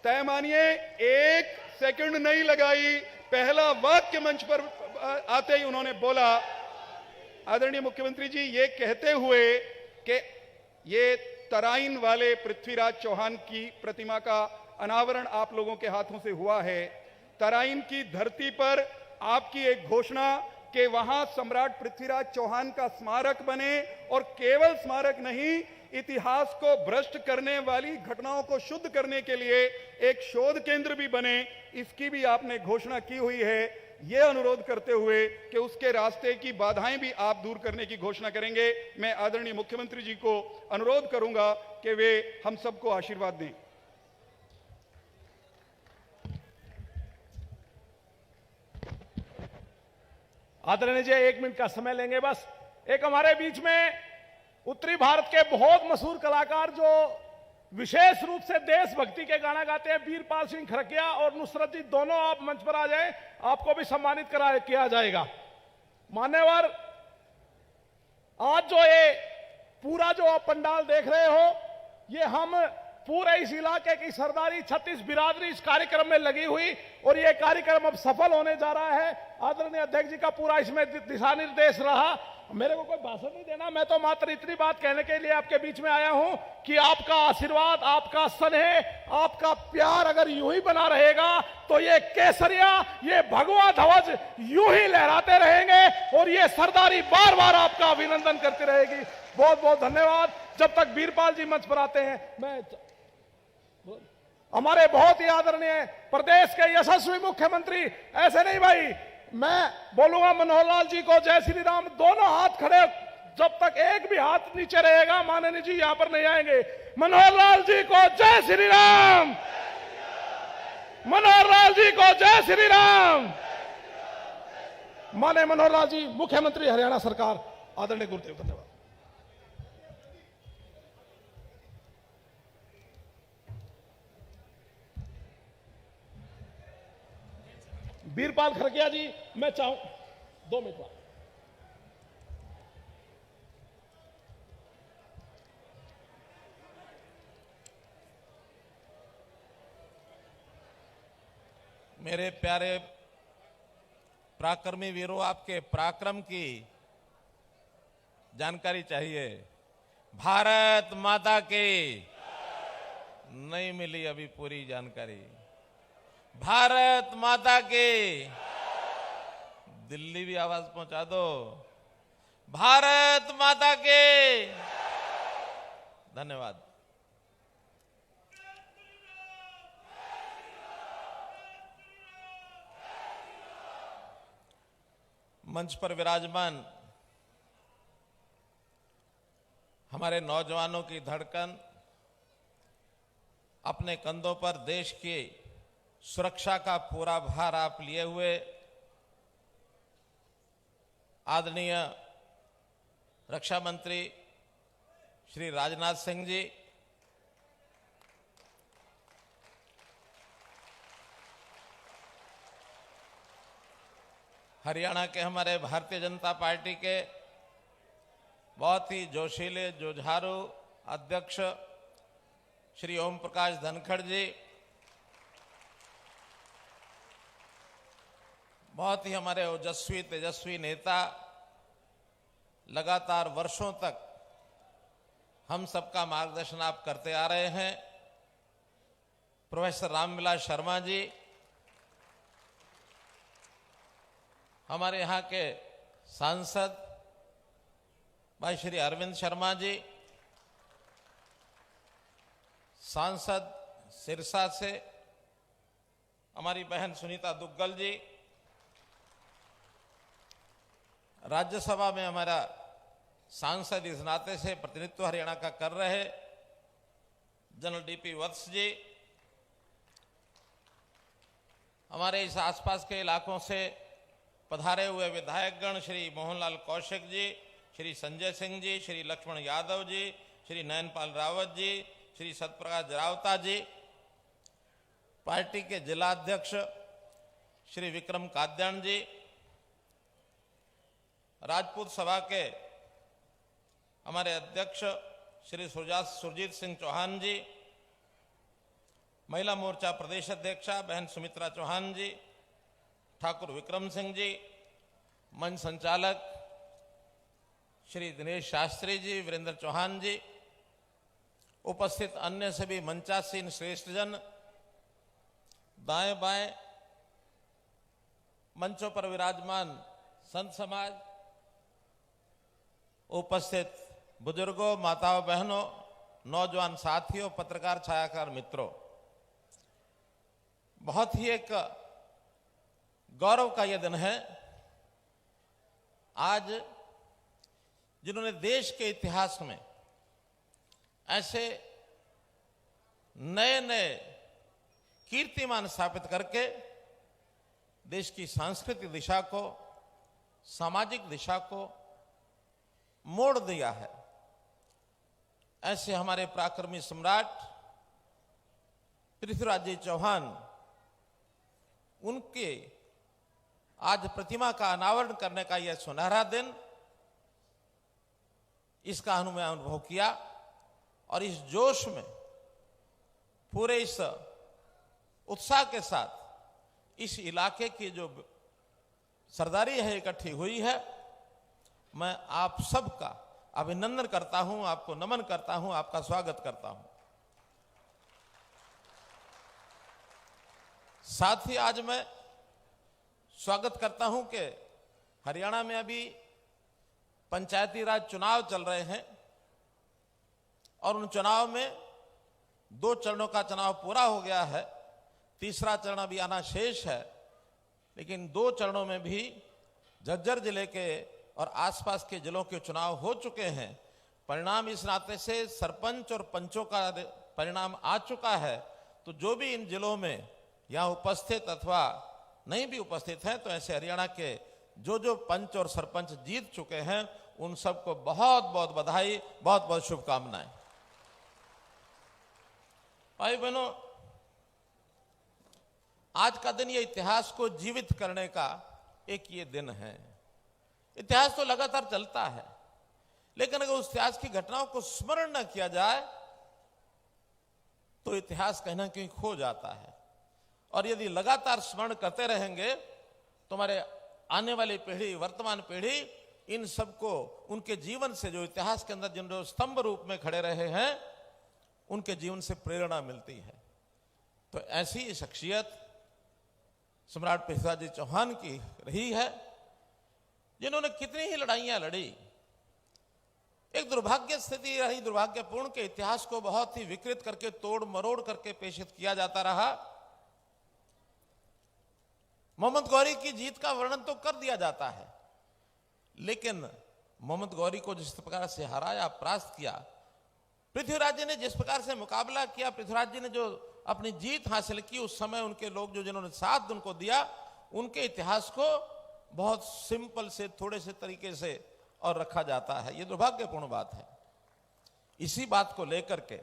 तय मानिए, एक सेकंड नहीं लगाई, पहला वाक्य मंच पर आते ही उन्होंने बोला, आदरणीय मुख्यमंत्री जी, ये कहते हुए कि ये तराइन वाले पृथ्वीराज चौहान की प्रतिमा का अनावरण आप लोगों के हाथों से हुआ है। तराइन की धरती पर आपकी एक घोषणा कि वहां सम्राट पृथ्वीराज चौहान का स्मारक बने और केवल स्मारक नहीं, इतिहास को भ्रष्ट करने वाली घटनाओं को शुद्ध करने के लिए एक शोध केंद्र भी बने, इसकी भी आपने घोषणा की हुई है। यह अनुरोध करते हुए कि उसके रास्ते की बाधाएं भी आप दूर करने की घोषणा करेंगे, मैं आदरणीय मुख्यमंत्री जी को अनुरोध करूंगा कि वे हम सबको आशीर्वाद दें।
आदरणीय जी, 1 मिनट का समय लेंगे बस। एक हमारे बीच में उत्तरी भारत के बहुत मशहूर कलाकार जो विशेष रूप से देशभक्ति के गाना गाते हैं, वीरपाल सिंह खरकिया और नुसरत जी, दोनों आप मंच पर आ जाएं, आपको भी सम्मानित किया जाएगा। मान्यवर, आज जो ये पूरा जो आप पंडाल देख रहे हो, ये हम पूरे इस इलाके की सरदारी 36 बिरादरी इस कार्यक्रम में लगी हुई और ये कार्यक्रम अब सफल होने जा रहा है। आदरणीय अध्यक्ष जी का पूरा इसमें दिशा निर्देश रहा। मेरे को कोई भाषण नहीं देना, मैं तो मात्र इतनी बात कहने के लिए आपके बीच में आया हूं कि आपका आशीर्वाद, आपका स्नेह, आपका प्यार अगर यूं ही बना रहेगा तो ये केसरिया, ये भगवा ध्वज यूं ही लहराते रहेंगे और ये सरदारी बार बार आपका अभिनंदन करती रहेगी। बहुत बहुत धन्यवाद। जब तक वीरपाल जी मंच पर आते हैं, मैं हमारे बहुत ही आदरणीय प्रदेश के यशस्वी मुख्यमंत्री, ऐसे नहीं भाई, मैं बोलूंगा मनोहर लाल जी को जय श्री राम, दोनों हाथ खड़े, जब तक एक भी हाथ नीचे रहेगा माननीय जी यहां पर नहीं आएंगे। मनोहर लाल जी को जय श्री राम, मनोहर लाल जी को जय श्री राम। माननीय मनोहर लाल जी, मुख्यमंत्री हरियाणा सरकार, आदरणीय गुरुदेव, धन्यवाद। वीरपाल खरकिया जी, मैं चाहूं 2 मिनट बाद।
मेरे प्यारे पराक्रमी वीरों, आपके पराक्रम की जानकारी चाहिए। भारत माता की नहीं मिली अभी पूरी जानकारी। भारत माता की दिल्ली भी आवाज पहुंचा दो। भारत माता के धन्यवाद। मंच पर विराजमान हमारे नौजवानों की धड़कन, अपने कंधों पर देश की सुरक्षा का पूरा भार आप लिए हुए आदरणीय रक्षा मंत्री श्री राजनाथ सिंह जी, हरियाणा के हमारे भारतीय जनता पार्टी के बहुत ही जोशीले जुझारू अध्यक्ष श्री ओम प्रकाश धनखड़ जी, बहुत ही हमारे ओजस्वी तेजस्वी नेता, लगातार वर्षों तक हम सबका मार्गदर्शन आप करते आ रहे हैं, प्रोफेसर रामविलास शर्मा जी, हमारे यहाँ के सांसद भाई श्री अरविंद शर्मा जी, सांसद सिरसा से हमारी बहन सुनीता दुग्गल जी, राज्यसभा में हमारा सांसद इस नाते से प्रतिनिधित्व हरियाणा का कर रहे जनरल डीपी वत्स जी, हमारे इस आसपास के इलाकों से पधारे हुए विधायकगण श्री मोहनलाल कौशिक जी, श्री संजय सिंह जी, श्री लक्ष्मण यादव जी, श्री नयनपाल रावत जी, श्री सत्यप्रकाश जरावता जी, पार्टी के जिला अध्यक्ष श्री विक्रम काद्यान जी, राजपूत सभा के हमारे अध्यक्ष श्री सुरजीत सिंह चौहान जी, महिला मोर्चा प्रदेश अध्यक्षा बहन सुमित्रा चौहान जी, ठाकुर विक्रम सिंह जी, मंच संचालक श्री दिनेश शास्त्री जी, वीरेंद्र चौहान जी, उपस्थित अन्य सभी मंचासीन श्रेष्ठजन, दाएं बाएं मंचों पर विराजमान संत समाज, उपस्थित बुजुर्गों, माताओं, बहनों, नौजवान साथियों, पत्रकार छायाकार मित्रों, बहुत ही एक गौरव का यह दिन है आज, जिन्होंने देश के इतिहास में ऐसे नए नए कीर्तिमान स्थापित करके देश की सांस्कृतिक दिशा को, सामाजिक दिशा को मोड़ दिया है। ऐसे हमारे पराक्रमी सम्राट पृथ्वीराज जी चौहान, उनके आज प्रतिमा का अनावरण करने का यह सुनहरा दिन, इसका मैं अनुभव किया और इस जोश में, पूरे इस उत्साह के साथ इस इलाके की जो सरदारी है इकट्ठी हुई है, मैं आप सबका अभिनंदन करता हूं, आपको नमन करता हूं, आपका स्वागत करता हूं। साथ ही आज मैं स्वागत करता हूं कि हरियाणा में अभी पंचायती राज चुनाव चल रहे हैं और उन चुनाव में 2 चरणों का चुनाव पूरा हो गया है, तीसरा चरण अभी आना शेष है, लेकिन 2 चरणों में भी झज्जर जिले के और आसपास के जिलों के चुनाव हो चुके हैं। परिणाम इस नाते से सरपंच और पंचों का परिणाम आ चुका है, तो जो भी इन जिलों में यहां उपस्थित अथवा नहीं भी उपस्थित हैं, तो ऐसे हरियाणा के जो पंच और सरपंच जीत चुके हैं, उन सबको बहुत बहुत बधाई, बहुत बहुत शुभकामनाएं। भाई बहनों, आज का दिन ये इतिहास को जीवित करने का एक ये दिन है। इतिहास तो लगातार चलता है, लेकिन अगर उस इतिहास की घटनाओं को स्मरण न किया जाए तो इतिहास कहीं ना कहीं खो जाता है। और यदि लगातार स्मरण करते रहेंगे तो हमारे आने वाली पीढ़ी, वर्तमान पीढ़ी, इन सबको उनके जीवन से, जो इतिहास के अंदर जिन स्तंभ रूप में खड़े रहे हैं, उनके जीवन से प्रेरणा मिलती है। तो ऐसी शख्सियत सम्राट पृथ्वीराज जी चौहान की रही है, जिन्होंने कितनी ही लड़ाइयां लड़ी। एक दुर्भाग्य स्थिति रही, दुर्भाग्यपूर्ण के इतिहास को बहुत ही विकृत करके, तोड़ मरोड़ करके पेशित किया जाता रहा। मोहम्मद गौरी की जीत का वर्णन तो कर दिया जाता है, लेकिन मोहम्मद गौरी को जिस प्रकार से हराया, परास्त किया, पृथ्वीराज जी ने जिस प्रकार से मुकाबला किया, पृथ्वीराज जी ने जो अपनी जीत हासिल की, उस समय उनके लोग जो जिन्होंने साथ उनको दिया, उनके इतिहास को बहुत सिंपल से, थोड़े से तरीके से और रखा जाता है। ये दुर्भाग्यपूर्ण बात है। इसी बात को लेकर के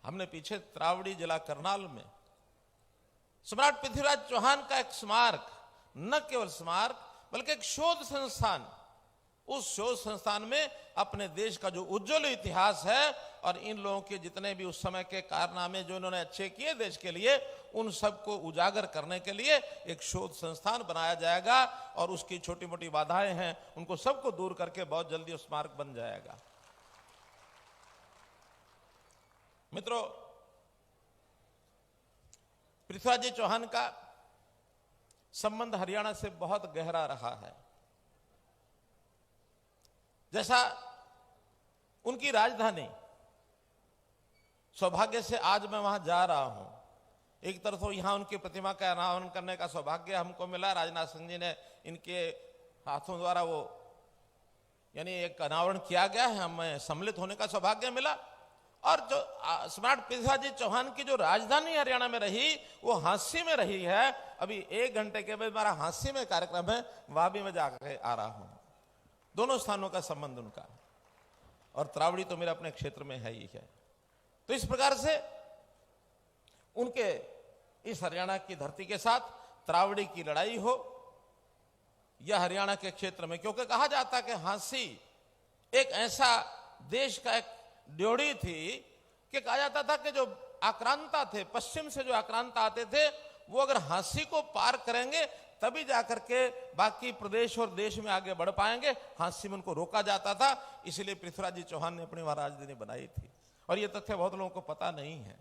हमने पीछे त्रावड़ी जिला करनाल में सम्राट पृथ्वीराज चौहान का एक स्मारक, न केवल स्मारक बल्कि एक शोध संस्थान, उस शोध संस्थान में अपने देश का जो उज्जवल इतिहास है और इन लोगों के जितने भी उस समय के कारनामे जो इन्होंने अच्छे किए देश के लिए, उन सबको उजागर करने के लिए एक शोध संस्थान बनाया जाएगा और उसकी छोटी मोटी बाधाएं हैं उनको सबको दूर करके बहुत जल्दी उस स्मारक बन जाएगा। मित्रों, पृथ्वीराज जी चौहान का संबंध हरियाणा से बहुत गहरा रहा है। जैसा उनकी राजधानी, सौभाग्य से आज मैं वहां जा रहा हूं, एक तरफ तो यहां उनकी प्रतिमा का अनावरण करने का सौभाग्य हमको मिला, राजनाथ सिंह जी ने इनके हाथों द्वारा वो यानी एक अनावरण किया गया है, हमें सम्मिलित होने का सौभाग्य मिला। और जो सम्राट पृथ्वीराज जी चौहान की जो राजधानी हरियाणा में रही, वो हांसी में रही है। अभी 1 घंटे के बाद हमारा हांसी में कार्यक्रम है, वहां भी मैं जाकर आ रहा हूं। दोनों स्थानों का संबंध उनका, और त्रावड़ी तो मेरे अपने क्षेत्र में है ही है। तो इस प्रकार से उनके इस हरियाणा की धरती के साथ त्रावड़ी की लड़ाई हो, यह हरियाणा के क्षेत्र में, क्योंकि कहा जाता है कि हांसी एक ऐसा देश का एक ड्योढ़ी थी कि कहा जाता था कि जो आक्रांता थे, पश्चिम से जो आक्रांता आते थे, वो अगर हांसी को पार करेंगे तभी जाकर के बाकी प्रदेश और देश में आगे बढ़ पाएंगे। हांसी में उनको रोका जाता था, इसलिए पृथ्वीराज जी चौहान ने अपनी वहां राजधानी बनाई थी। और ये तथ्य बहुत लोगों को पता नहीं है।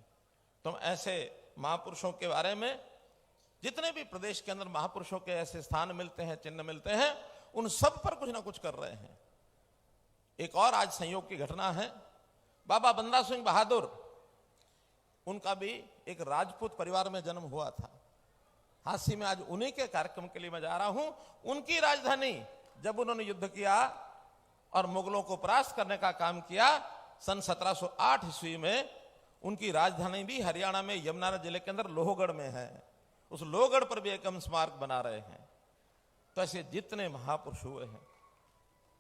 तो ऐसे महापुरुषों के बारे में, जितने भी प्रदेश के अंदर महापुरुषों के ऐसे स्थान मिलते हैं, चिन्ह मिलते हैं, उन सब पर कुछ ना कुछ कर रहे हैं। एक और आज संयोग की घटना है, बाबा बंदा सिंह बहादुर, उनका भी एक राजपूत परिवार में जन्म हुआ था। हांसी में आज उन्हीं के कार्यक्रम के लिए मैं जा रहा हूं। उनकी राजधानी जब उन्होंने युद्ध किया और मुगलों को परास्त करने का काम किया सन 1708 ईस्वी में, उनकी राजधानी भी हरियाणा में यमुनानगर जिले के अंदर लोहगढ़ में है। उस लोहगढ़ पर भी एक हम स्मारक बना रहे हैं। तो ऐसे जितने महापुरुष हुए हैं,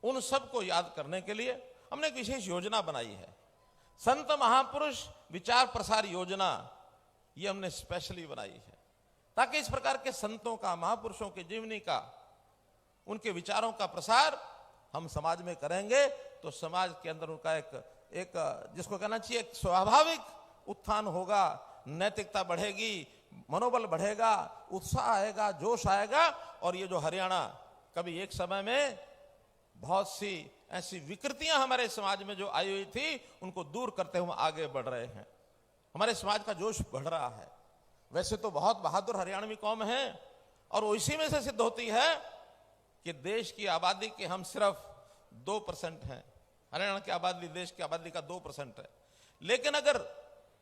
उन सबको याद करने के लिए हमने एक विशेष योजना बनाई है, संत महापुरुष विचार प्रसार योजना। ये हमने स्पेशली बनाई है ताकि इस प्रकार के संतों का, महापुरुषों की जीवनी का, उनके विचारों का प्रसार हम समाज में करेंगे तो समाज के अंदर उनका एक जिसको कहना चाहिए एक स्वाभाविक उत्थान होगा, नैतिकता बढ़ेगी, मनोबल बढ़ेगा, उत्साह आएगा, जोश आएगा। और ये जो हरियाणा कभी एक समय में बहुत सी ऐसी विकृतियां हमारे समाज में जो आई हुई थी, उनको दूर करते हुए आगे बढ़ रहे हैं। हमारे समाज का जोश बढ़ रहा है। वैसे तो बहुत बहादुर हरियाणवी कौम है और वो इसी में से सिद्ध होती है कि देश की आबादी के हम सिर्फ 2% हैं। हरियाणा की आबादी देश की आबादी का 2% है। लेकिन अगर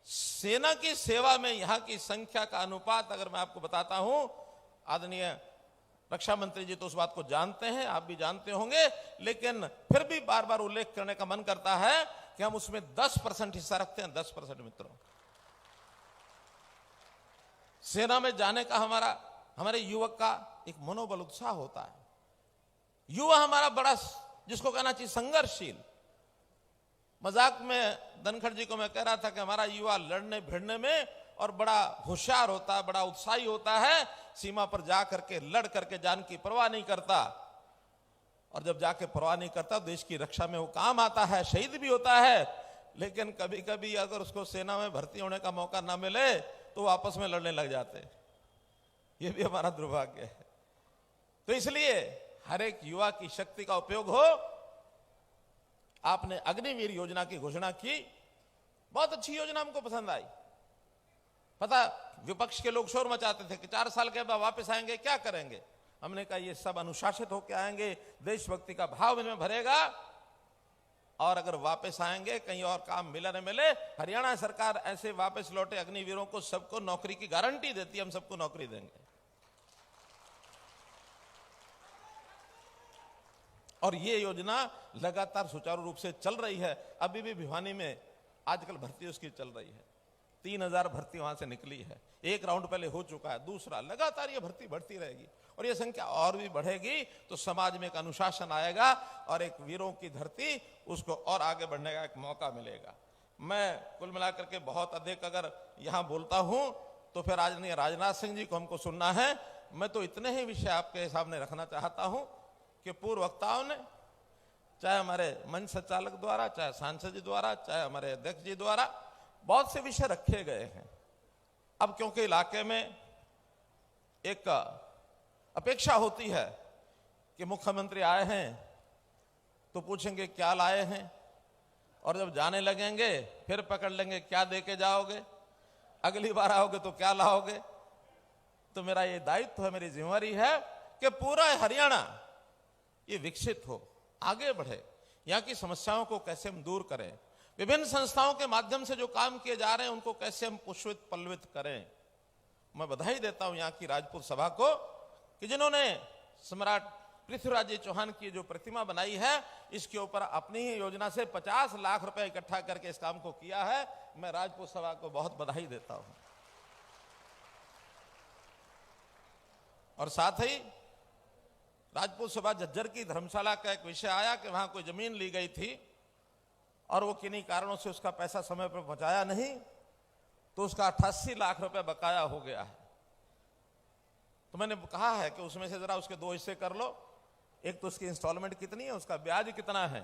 सेना की सेवा में यहां की संख्या का अनुपात अगर मैं आपको बताता हूं, आदरणीय रक्षा मंत्री जी तो उस बात को जानते हैं, आप भी जानते होंगे, लेकिन फिर भी बार बार उल्लेख करने का मन करता है कि हम उसमें 10% हिस्सा रखते हैं। 10% मित्रों, सेना में जाने का हमारे युवक का एक मनोबल, उत्साह होता है। युवा हमारा बड़ा, जिसको कहना चाहिए संघर्षशील। मजाक में धनखड़ जी को मैं कह रहा था कि हमारा युवा लड़ने भिड़ने में और बड़ा होशियार होता है, बड़ा उत्साही होता है। सीमा पर जा करके लड़ करके जान की परवाह नहीं करता, और जब जाके परवाह नहीं करता देश की रक्षा में वो काम आता है, शहीद भी होता है। लेकिन कभी कभी अगर उसको सेना में भर्ती होने का मौका ना मिले तो वो आपस में लड़ने लग जाते। ये भी हमारा दुर्भाग्य है। तो इसलिए हर एक युवा की शक्ति का उपयोग हो। आपने अग्निवीर योजना की घोषणा की, बहुत अच्छी योजना, हमको पसंद आई। पता, विपक्ष के लोग शोर मचाते थे कि 4 साल के बाद वापस आएंगे, क्या करेंगे। हमने कहा ये सब अनुशासित होकर आएंगे, देशभक्ति का भाव इनमें भरेगा, और अगर वापस आएंगे कहीं और काम मिले न मिले, हरियाणा सरकार ऐसे वापस लौटे अग्निवीरों को सबको नौकरी की गारंटी देती है, हम सबको नौकरी देंगे। और ये योजना लगातार सुचारू रूप से चल रही है। अभी भी भिवानी में आजकल भर्ती उसकी चल रही है, 3000 भर्ती वहां से निकली है, एक राउंड पहले हो चुका है, दूसरा लगातार ये भर्ती बढ़ती रहेगी और ये संख्या और भी बढ़ेगी तो समाज में एक अनुशासन आएगा और एक वीरों की धरती उसको और आगे बढ़ने का एक मौका मिलेगा। मैं कुल मिलाकर के बहुत अधिक अगर यहां बोलता हूं तो फिर आदरणीय राजनाथ सिंह जी को हमको सुनना है। मैं तो इतने ही विषय आपके सामने रखना चाहता हूं कि पूर्व वक्ताओं ने, चाहे हमारे मंच संचालक द्वारा, चाहे सांसद जी द्वारा, चाहे हमारे अध्यक्ष जी द्वारा बहुत से विषय रखे गए हैं। अब क्योंकि इलाके में एक अपेक्षा होती है कि मुख्यमंत्री आए हैं तो पूछेंगे क्या लाए हैं, और जब जाने लगेंगे फिर पकड़ लेंगे क्या दे के जाओगे, अगली बार आओगे तो क्या लाओगे। तो मेरा ये दायित्व है, मेरी जिम्मेवारी है कि पूरा हरियाणा ये विकसित हो, आगे बढ़े, यहाँ की समस्याओं को कैसे हम दूर करें, विभिन्न संस्थाओं के माध्यम से जो काम किए जा रहे हैं उनको कैसे हम पुष्पित पल्लवित करें। मैं बधाई देता हूं यहाँ की राजपूत सभा को कि जिन्होंने सम्राट पृथ्वीराज चौहान की जो प्रतिमा बनाई है इसके ऊपर अपनी ही योजना से 50 लाख रुपए इकट्ठा करके इस काम को किया है। मैं राजपूत सभा को बहुत बधाई देता हूं। और साथ ही राजपूत सभा झज्जर की धर्मशाला का एक विषय आया कि वहां कोई जमीन ली गई थी और वो किन्हीं कारणों से उसका पैसा समय पर पहुंचाया नहीं तो उसका 88 लाख रुपए बकाया हो गया है। तो मैंने कहा है कि उसमें से जरा उसके 2 हिस्से कर लो, एक तो उसकी इंस्टॉलमेंट कितनी है, उसका ब्याज कितना है,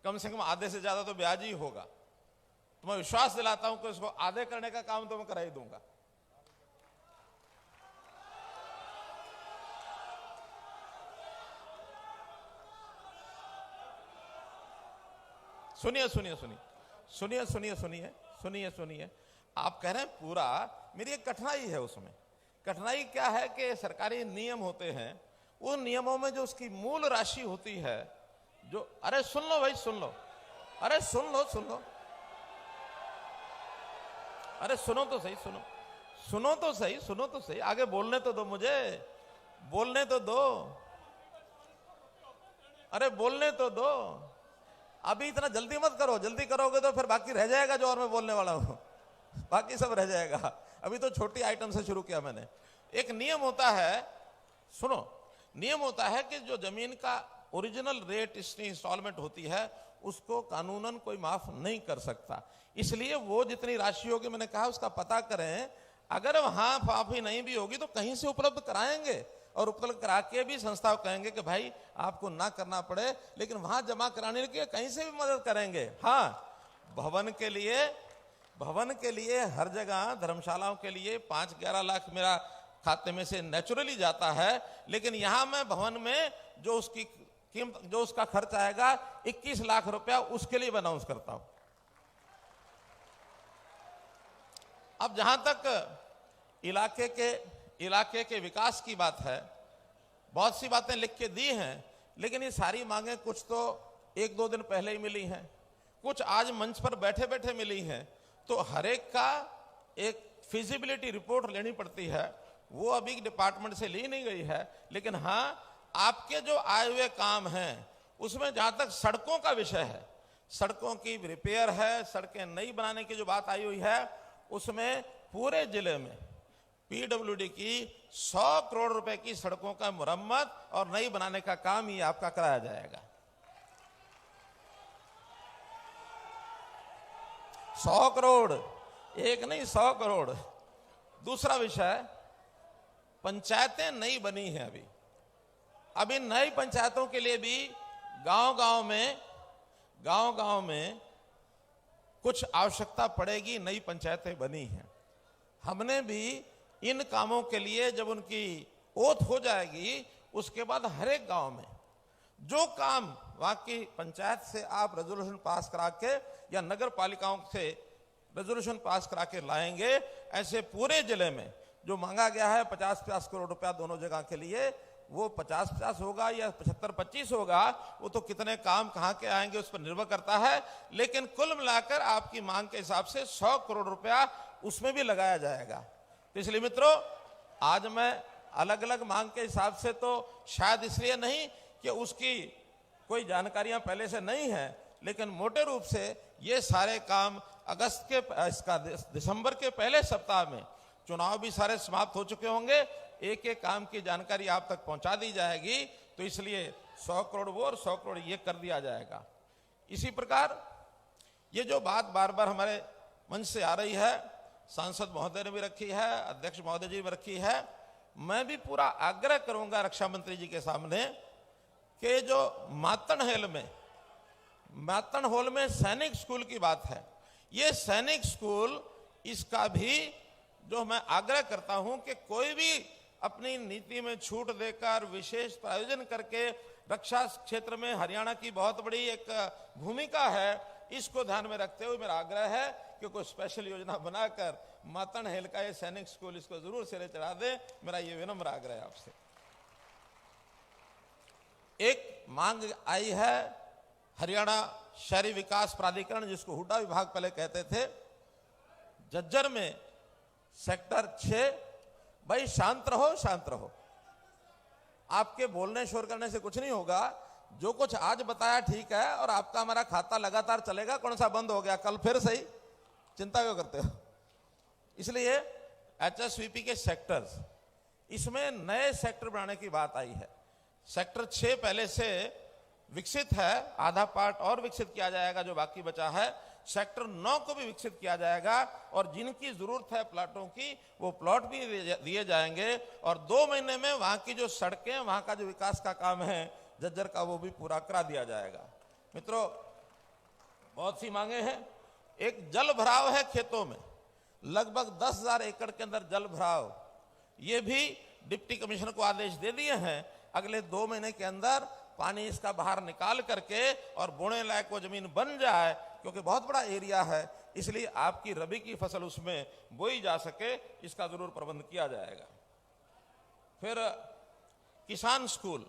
कम से कम आधे से ज्यादा तो ब्याज ही होगा। तो मैं विश्वास दिलाता हूं कि उसको आधे करने का काम तो मैं करा ही दूंगा। सुनिए सुनिए सुनिए सुनिए सुनिए सुनिए सुनिए सुनिए आप कह रहे हैं पूरा, मेरी एक कठिनाई है उसमें। कठिनाई क्या है कि सरकारी नियम होते हैं, उन नियमों में जो उसकी मूल राशि होती है जो, अरे सुन लो भाई सुन लो, अरे सुन लो सुन लो, अरे सुनो तो सही, सुनो सुनो तो सही, सुनो तो सही, आगे बोलने तो दो, मुझे बोलने तो दो, अरे बोलने तो दो। अभी इतना जल्दी मत करो, जल्दी करोगे तो फिर बाकी रह जाएगा जो और मैं बोलने वाला हूं, बाकी सब रह जाएगा। अभी तो छोटी आइटम से शुरू किया मैंने। एक नियम होता है, सुनो, नियम होता है कि जो जमीन का ओरिजिनल रेट इसकी इंस्टॉलमेंट होती है उसको कानूनन कोई माफ नहीं कर सकता। इसलिए वो जितनी राशि होगी, मैंने कहा उसका पता करें, अगर वहां माफी नहीं भी होगी तो कहीं से उपलब्ध कराएंगे और उपलब्ध करा के भी संस्था कहेंगे कि भाई आपको ना करना पड़े, लेकिन वहां जमा कराने के कहीं से भी मदद करेंगे। हाँ, भवन के लिए हर जगह, धर्मशालाओं के लिए 5-11 लाख मेरा खाते में से नेचुरली जाता है, लेकिन यहां मैं भवन में जो उसकी कीमत, जो उसका खर्च आएगा 21 लाख रुपया, उसके लिए अनाउंस करता हूं। अब जहां तक इलाके के विकास की बात है, बहुत सी बातें लिख के दी हैं, लेकिन ये सारी मांगे कुछ तो 1-2 दिन पहले ही मिली हैं, कुछ आज मंच पर बैठे बैठे मिली हैं। तो हर एक का एक फिजिबिलिटी रिपोर्ट लेनी पड़ती है, वो अभी डिपार्टमेंट से ली नहीं गई है। लेकिन हाँ, आपके जो आए हुए काम हैं उसमें जहां तक सड़कों का विषय है, सड़कों की रिपेयर है, सड़कें नई बनाने की जो बात आई हुई है, उसमें पूरे जिले में पीडब्ल्यूडी की 100 करोड़ रुपए की सड़कों का मुरम्मत और नई बनाने का काम ही आपका कराया जाएगा। 100 करोड़, एक नहीं 100 करोड़। दूसरा विषय, पंचायतें नई बनी हैं अभी नई पंचायतों के लिए भी गांव-गांव में कुछ आवश्यकता पड़ेगी। नई पंचायतें बनी हैं, हमने भी इन कामों के लिए जब उनकी ओथ हो जाएगी उसके बाद हर एक गांव में जो काम वहां की पंचायत से आप रेजोल्यूशन पास करा के या नगर पालिकाओं से रेजोल्यूशन पास करा के लाएंगे, ऐसे पूरे जिले में जो मांगा गया है 50-50 करोड़ रुपया दोनों जगह के लिए, वो 50-50 होगा या 75-25 होगा, वो तो कितने काम कहां के आएंगे उस पर निर्भर करता है। लेकिन कुल मिलाकर आपकी मांग के हिसाब से 100 करोड़ रुपया उसमें भी लगाया जाएगा। तो इसलिए मित्रों, आज मैं अलग अलग मांग के हिसाब से, तो शायद इसलिए नहीं कि उसकी कोई जानकारियां पहले से नहीं है, लेकिन मोटे रूप से ये सारे काम दिसंबर के पहले सप्ताह में, चुनाव भी सारे समाप्त हो चुके होंगे, एक एक काम की जानकारी आप तक पहुंचा दी जाएगी। तो इसलिए 100 करोड़ वो और 100 करोड़ ये कर दिया जाएगा। इसी प्रकार ये जो बात बार बार हमारे मंच से आ रही है, सांसद महोदय ने भी रखी है, अध्यक्ष महोदय जी ने भी रखी है, मैं भी पूरा आग्रह करूंगा रक्षा मंत्री जी के सामने कि जो मातन हॉल में सैनिक स्कूल की बात है, ये सैनिक स्कूल, इसका भी जो मैं आग्रह करता हूं कि कोई भी अपनी नीति में छूट देकर विशेष प्रायोजन करके, रक्षा क्षेत्र में हरियाणा की बहुत बड़ी एक भूमिका है, इसको ध्यान में रखते हुए मेरा आग्रह है कि कोई स्पेशल योजना बनाकर मातन हेल का ये सैनिक स्कूल, इसको जरूर सिरे चढ़ा दे। मेरा ये विनम्र आग्रह है आपसे। एक मांग आई है हरियाणा शहरी विकास प्राधिकरण, जिसको हुडा विभाग पहले कहते थे, झज्जर में सेक्टर 6, भाई शांत रहो। आपके बोलने शोर करने से कुछ नहीं होगा। जो कुछ आज बताया ठीक है, और आपका हमारा खाता लगातार चलेगा, कौन सा बंद हो गया कल फिर सही, चिंता क्यों करते हो। इसलिए HSVP के सेक्टर्स, इसमें नए सेक्टर बनाने की बात आई है। सेक्टर 6 पहले से विकसित है, आधा पार्ट और विकसित किया जाएगा जो बाकी बचा है। सेक्टर 9 को भी विकसित किया जाएगा, और जिनकी जरूरत है प्लाटों की, वो प्लॉट भी दिए जाएंगे। और 2 महीने में वहां की जो सड़कें, वहां का जो विकास का काम है झज्जर का, वो भी पूरा करा दिया जाएगा। मित्रों, बहुत सी मांगे हैं। एक जल भराव है खेतों में, लगभग 10,000 एकड़ के अंदर जल भराव, ये भी डिप्टी कमिश्नर को आदेश दे दिए हैं। अगले 2 महीने के अंदर पानी इसका बाहर निकाल करके और बोने लायक वो जमीन बन जाए, क्योंकि बहुत बड़ा एरिया है, इसलिए आपकी रबी की फसल उसमें बोई जा सके, इसका जरूर प्रबंध किया जाएगा। फिर किसान स्कूल,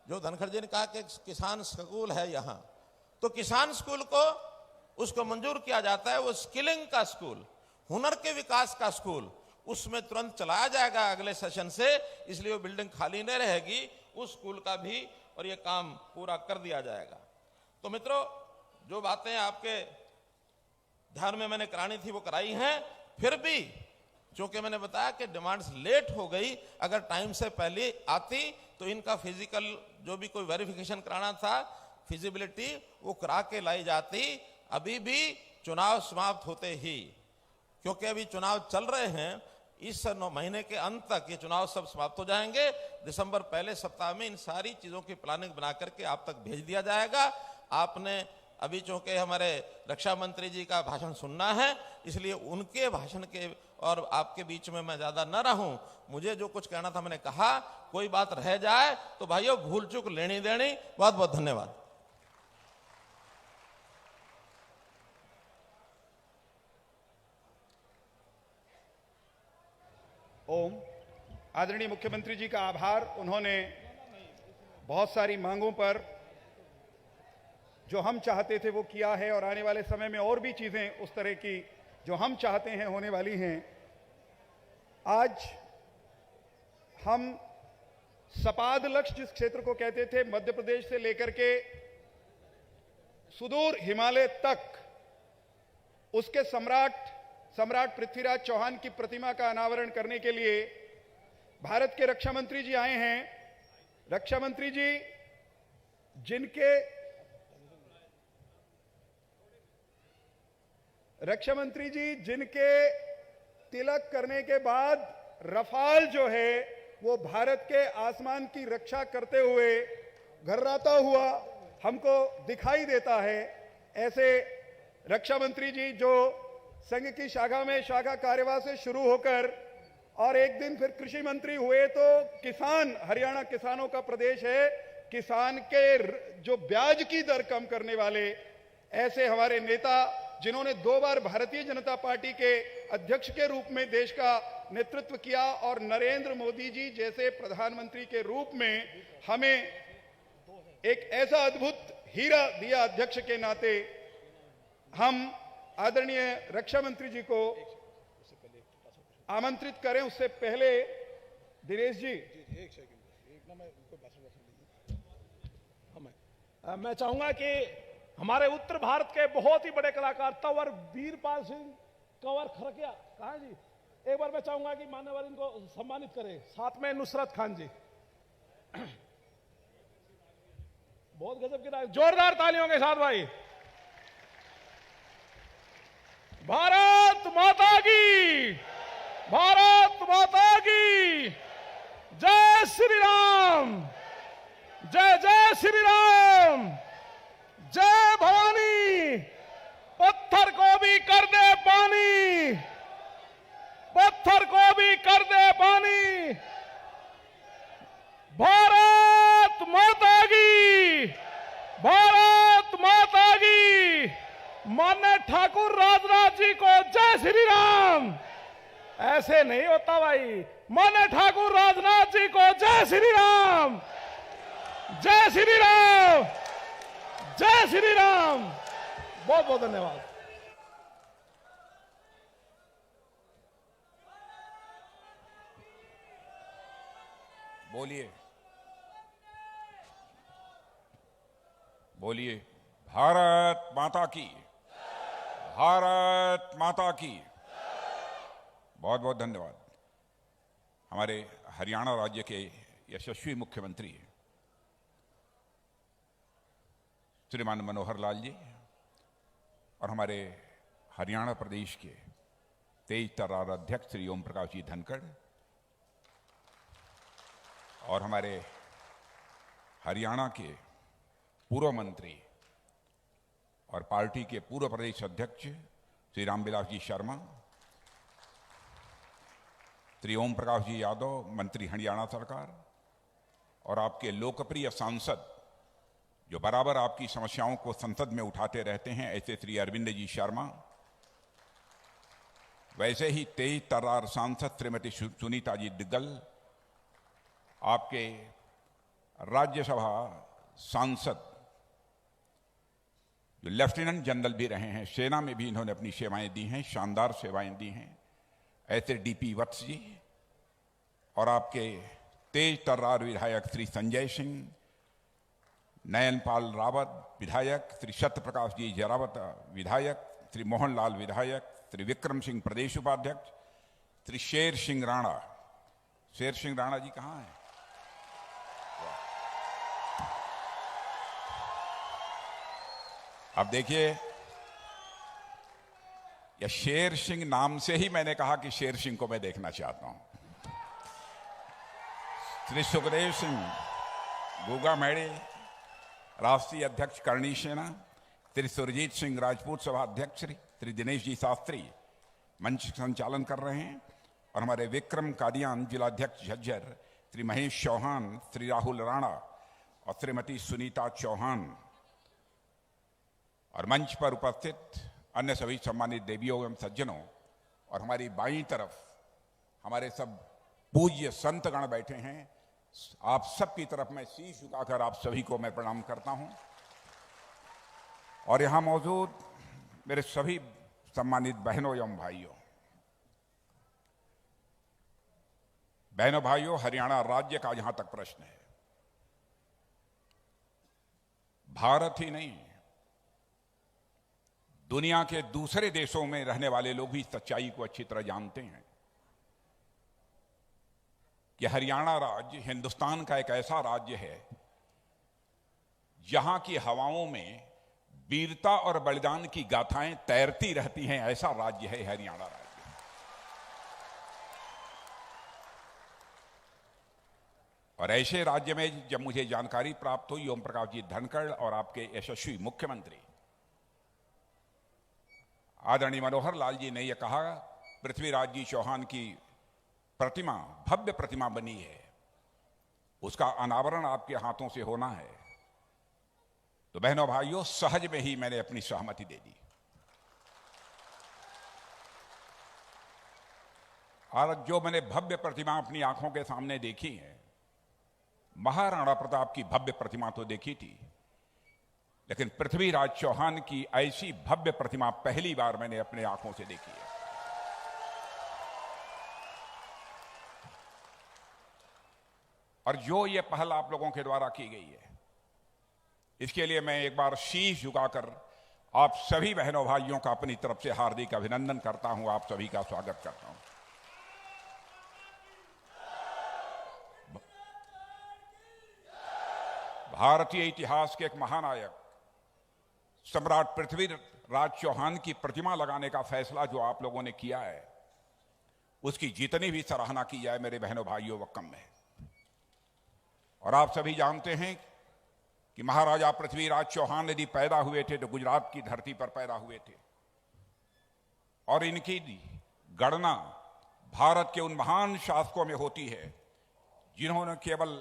जो धनखड़ जी ने कहा कि किसान स्कूल है यहां, तो किसान स्कूल को उसको मंजूर किया जाता है। वो स्किलिंग का स्कूल, हुनर के विकास का स्कूल, उसमें तुरंत चलाया जाएगा अगले सेशन से, इसलिए वो बिल्डिंग खाली नहीं रहेगी, उस स्कूल का भी और ये काम पूरा कर दिया जाएगा। तो मित्रों, जो बातें आपके ध्यान में मैंने करानी थी वो कराई हैं। फिर भी चूंकि मैंने बताया कि डिमांड्स लेट हो गई, अगर टाइम से पहले आती तो इनका फिजिकल जो भी कोई वेरिफिकेशन कराना था, फिजिबिलिटी, वो करा के लाई जाती, अभी भी चुनाव समाप्त होते ही, क्योंकि अभी चुनाव चल रहे हैं। इस महीने के अंत तक ये चुनाव सब समाप्त हो जाएंगे। दिसंबर पहले सप्ताह में इन सारी चीजों की प्लानिंग बना करके आप तक भेज दिया जाएगा। आपने अभी चूंकि हमारे रक्षा मंत्री जी का भाषण सुनना है, इसलिए उनके भाषण के और आपके बीच में मैं ज्यादा न रहूं। मुझे जो कुछ कहना था मैंने कहा, कोई बात रह जाए तो भाइयों भूल चूक लेनी देनी। बहुत बहुत धन्यवाद।
ओम। आदरणीय मुख्यमंत्री जी का आभार। उन्होंने बहुत सारी मांगों पर जो हम चाहते थे वो किया है, और आने वाले समय में और भी चीजें उस तरह की जो हम चाहते हैं होने वाली हैं। आज हम सपाद लक्ष्य जिस क्षेत्र को कहते थे, मध्य प्रदेश से लेकर के सुदूर हिमालय तक, उसके सम्राट पृथ्वीराज चौहान की प्रतिमा का अनावरण करने के लिए भारत के रक्षा मंत्री जी आए हैं। रक्षा मंत्री जी जिनके तिलक करने के बाद रफाल जो है वो भारत के आसमान की रक्षा करते हुए घर्राता हुआ हमको दिखाई देता है। ऐसे रक्षा मंत्री जी जो संघ की शाखा में शाखा कार्यवाह से शुरू होकर और एक दिन फिर कृषि मंत्री हुए, तो किसान, हरियाणा किसानों का प्रदेश है, किसान के जो ब्याज की दर कम करने वाले ऐसे हमारे नेता, जिन्होंने 2 बार भारतीय जनता पार्टी के अध्यक्ष के रूप में देश का नेतृत्व किया, और नरेंद्र मोदी जी जैसे प्रधानमंत्री के रूप में हमें एक ऐसा अद्भुत हीरा दिया अध्यक्ष के नाते, हम आदरणीय रक्षा मंत्री जी को आमंत्रित करें। उससे पहले दिनेश जी,
मैं चाहूंगा कि हमारे उत्तर भारत के बहुत ही बड़े कलाकार तंवर वीरपाल सिंह कंवर खरकिया, कहाँ जी, एक बार मैं चाहूंगा कि मान्यवर इनको सम्मानित करें, साथ में नुसरत खान जी। बहुत गजब की ताली, जोरदार तालियों के साथ भाई। भारत माता की, भारत माता की जय श्री राम, जय जय श्री राम, जय भवानी। पत्थर को भी कर दे पानी, पत्थर को भी कर दे पानी। भारत माता की, भारत माता की। माननीय ठाकुर राजनाथ जी को जय श्री राम। ऐसे नहीं होता भाई। माननीय ठाकुर राजनाथ जी को जय श्री राम, जय श्री राम, जय श्री राम। बहुत बहुत धन्यवाद।
बोलिए, बोलिए, भारत माता की, भारत माता की। बहुत बहुत धन्यवाद। हमारे हरियाणा राज्य के यशस्वी मुख्यमंत्री श्रीमान मनोहर लाल जी और हमारे हरियाणा प्रदेश के तेज तर्रार अध्यक्ष श्री ओम प्रकाश जी धनखड़ और हमारे हरियाणा के पूर्व मंत्री और पार्टी के पूर्व प्रदेश अध्यक्ष श्री रामविलास जी शर्मा, श्री ओम प्रकाश जी यादव मंत्री हरियाणा सरकार और आपके लोकप्रिय सांसद जो बराबर आपकी समस्याओं को संसद में उठाते रहते हैं, ऐसे श्री अरविंद जी शर्मा, वैसे ही तेज तर्रार सांसद श्रीमती सुनीता जी डिग्गल, आपके राज्यसभा सांसद जो लेफ्टिनेंट जनरल भी रहे हैं, सेना में भी इन्होंने अपनी सेवाएं दी हैं, शानदार सेवाएं दी हैं, ऐसे डीपी वत्स जी और आपके तेज तर्रार विधायक श्री संजय सिंह, नयनपाल रावत विधायक, श्री सत्य प्रकाश जी जरावत विधायक, श्री मोहनलाल विधायक, श्री विक्रम सिंह प्रदेश उपाध्यक्ष, श्री शेर सिंह राणा। शेर सिंह राणा जी कहाँ हैं? अब देखिए, यह शेर सिंह नाम से ही मैंने कहा कि शेर सिंह को मैं देखना चाहता हूं। श्री सुखदेव सिंह गुगा मेड़े राष्ट्रीय अध्यक्ष करणी सेना, श्री सुरजीत सिंह राजपूत सभा अध्यक्ष, श्री दिनेश जी शास्त्री मंच संचालन कर रहे हैं और हमारे विक्रम कादियान जिलाध्यक्ष झज्जर, श्री महेश चौहान, श्री राहुल राणा और श्रीमती सुनीता चौहान और मंच पर उपस्थित अन्य सभी सम्मानित देवियों एवं सज्जनों और हमारी बाईं तरफ हमारे सब पूज्य संतगण बैठे हैं। आप सबकी तरफ मैं शीश झुकाकर आप सभी को मैं प्रणाम करता हूं और यहां मौजूद मेरे सभी सम्मानित बहनों एवं भाइयों, बहनों भाइयों, हरियाणा राज्य का जहां तक प्रश्न है, भारत ही नहीं दुनिया के दूसरे देशों में रहने वाले लोग भी इस सच्चाई को अच्छी तरह जानते हैं कि हरियाणा राज्य हिंदुस्तान का एक ऐसा राज्य है जहां की हवाओं में वीरता और बलिदान की गाथाएं तैरती रहती हैं। ऐसा राज्य है हरियाणा राज्य। और ऐसे राज्य में जब मुझे जानकारी प्राप्त हुई, ओम प्रकाश जी धनखड़ और आपके यशस्वी मुख्यमंत्री आदरणीय मनोहर लाल जी ने यह कहा, पृथ्वीराज जी चौहान की प्रतिमा, भव्य प्रतिमा बनी है, उसका अनावरण आपके हाथों से होना है, तो बहनों भाइयों सहज में ही मैंने अपनी सहमति दे दी। और जो मैंने भव्य प्रतिमा अपनी आंखों के सामने देखी है, महाराणा प्रताप की भव्य प्रतिमा तो देखी थी, लेकिन पृथ्वीराज चौहान की ऐसी भव्य प्रतिमा पहली बार मैंने अपने आंखों से देखी है। और जो ये पहल आप लोगों के द्वारा की गई है, इसके लिए मैं एक बार शीश झुकाकर आप सभी बहनों भाइयों का अपनी तरफ से हार्दिक अभिनंदन करता हूं, आप सभी का स्वागत करता हूं। भारतीय इतिहास के एक महानायक सम्राट पृथ्वीराज चौहान की प्रतिमा लगाने का फैसला जो आप लोगों ने किया है, उसकी जितनी भी सराहना की जाए मेरे बहनों भाइयों वो कम है। और आप सभी जानते हैं कि महाराजा पृथ्वीराज चौहान यदि पैदा हुए थे तो गुजरात की धरती पर पैदा हुए थे, और इनकी गणना भारत के उन महान शासकों में होती है जिन्होंने केवल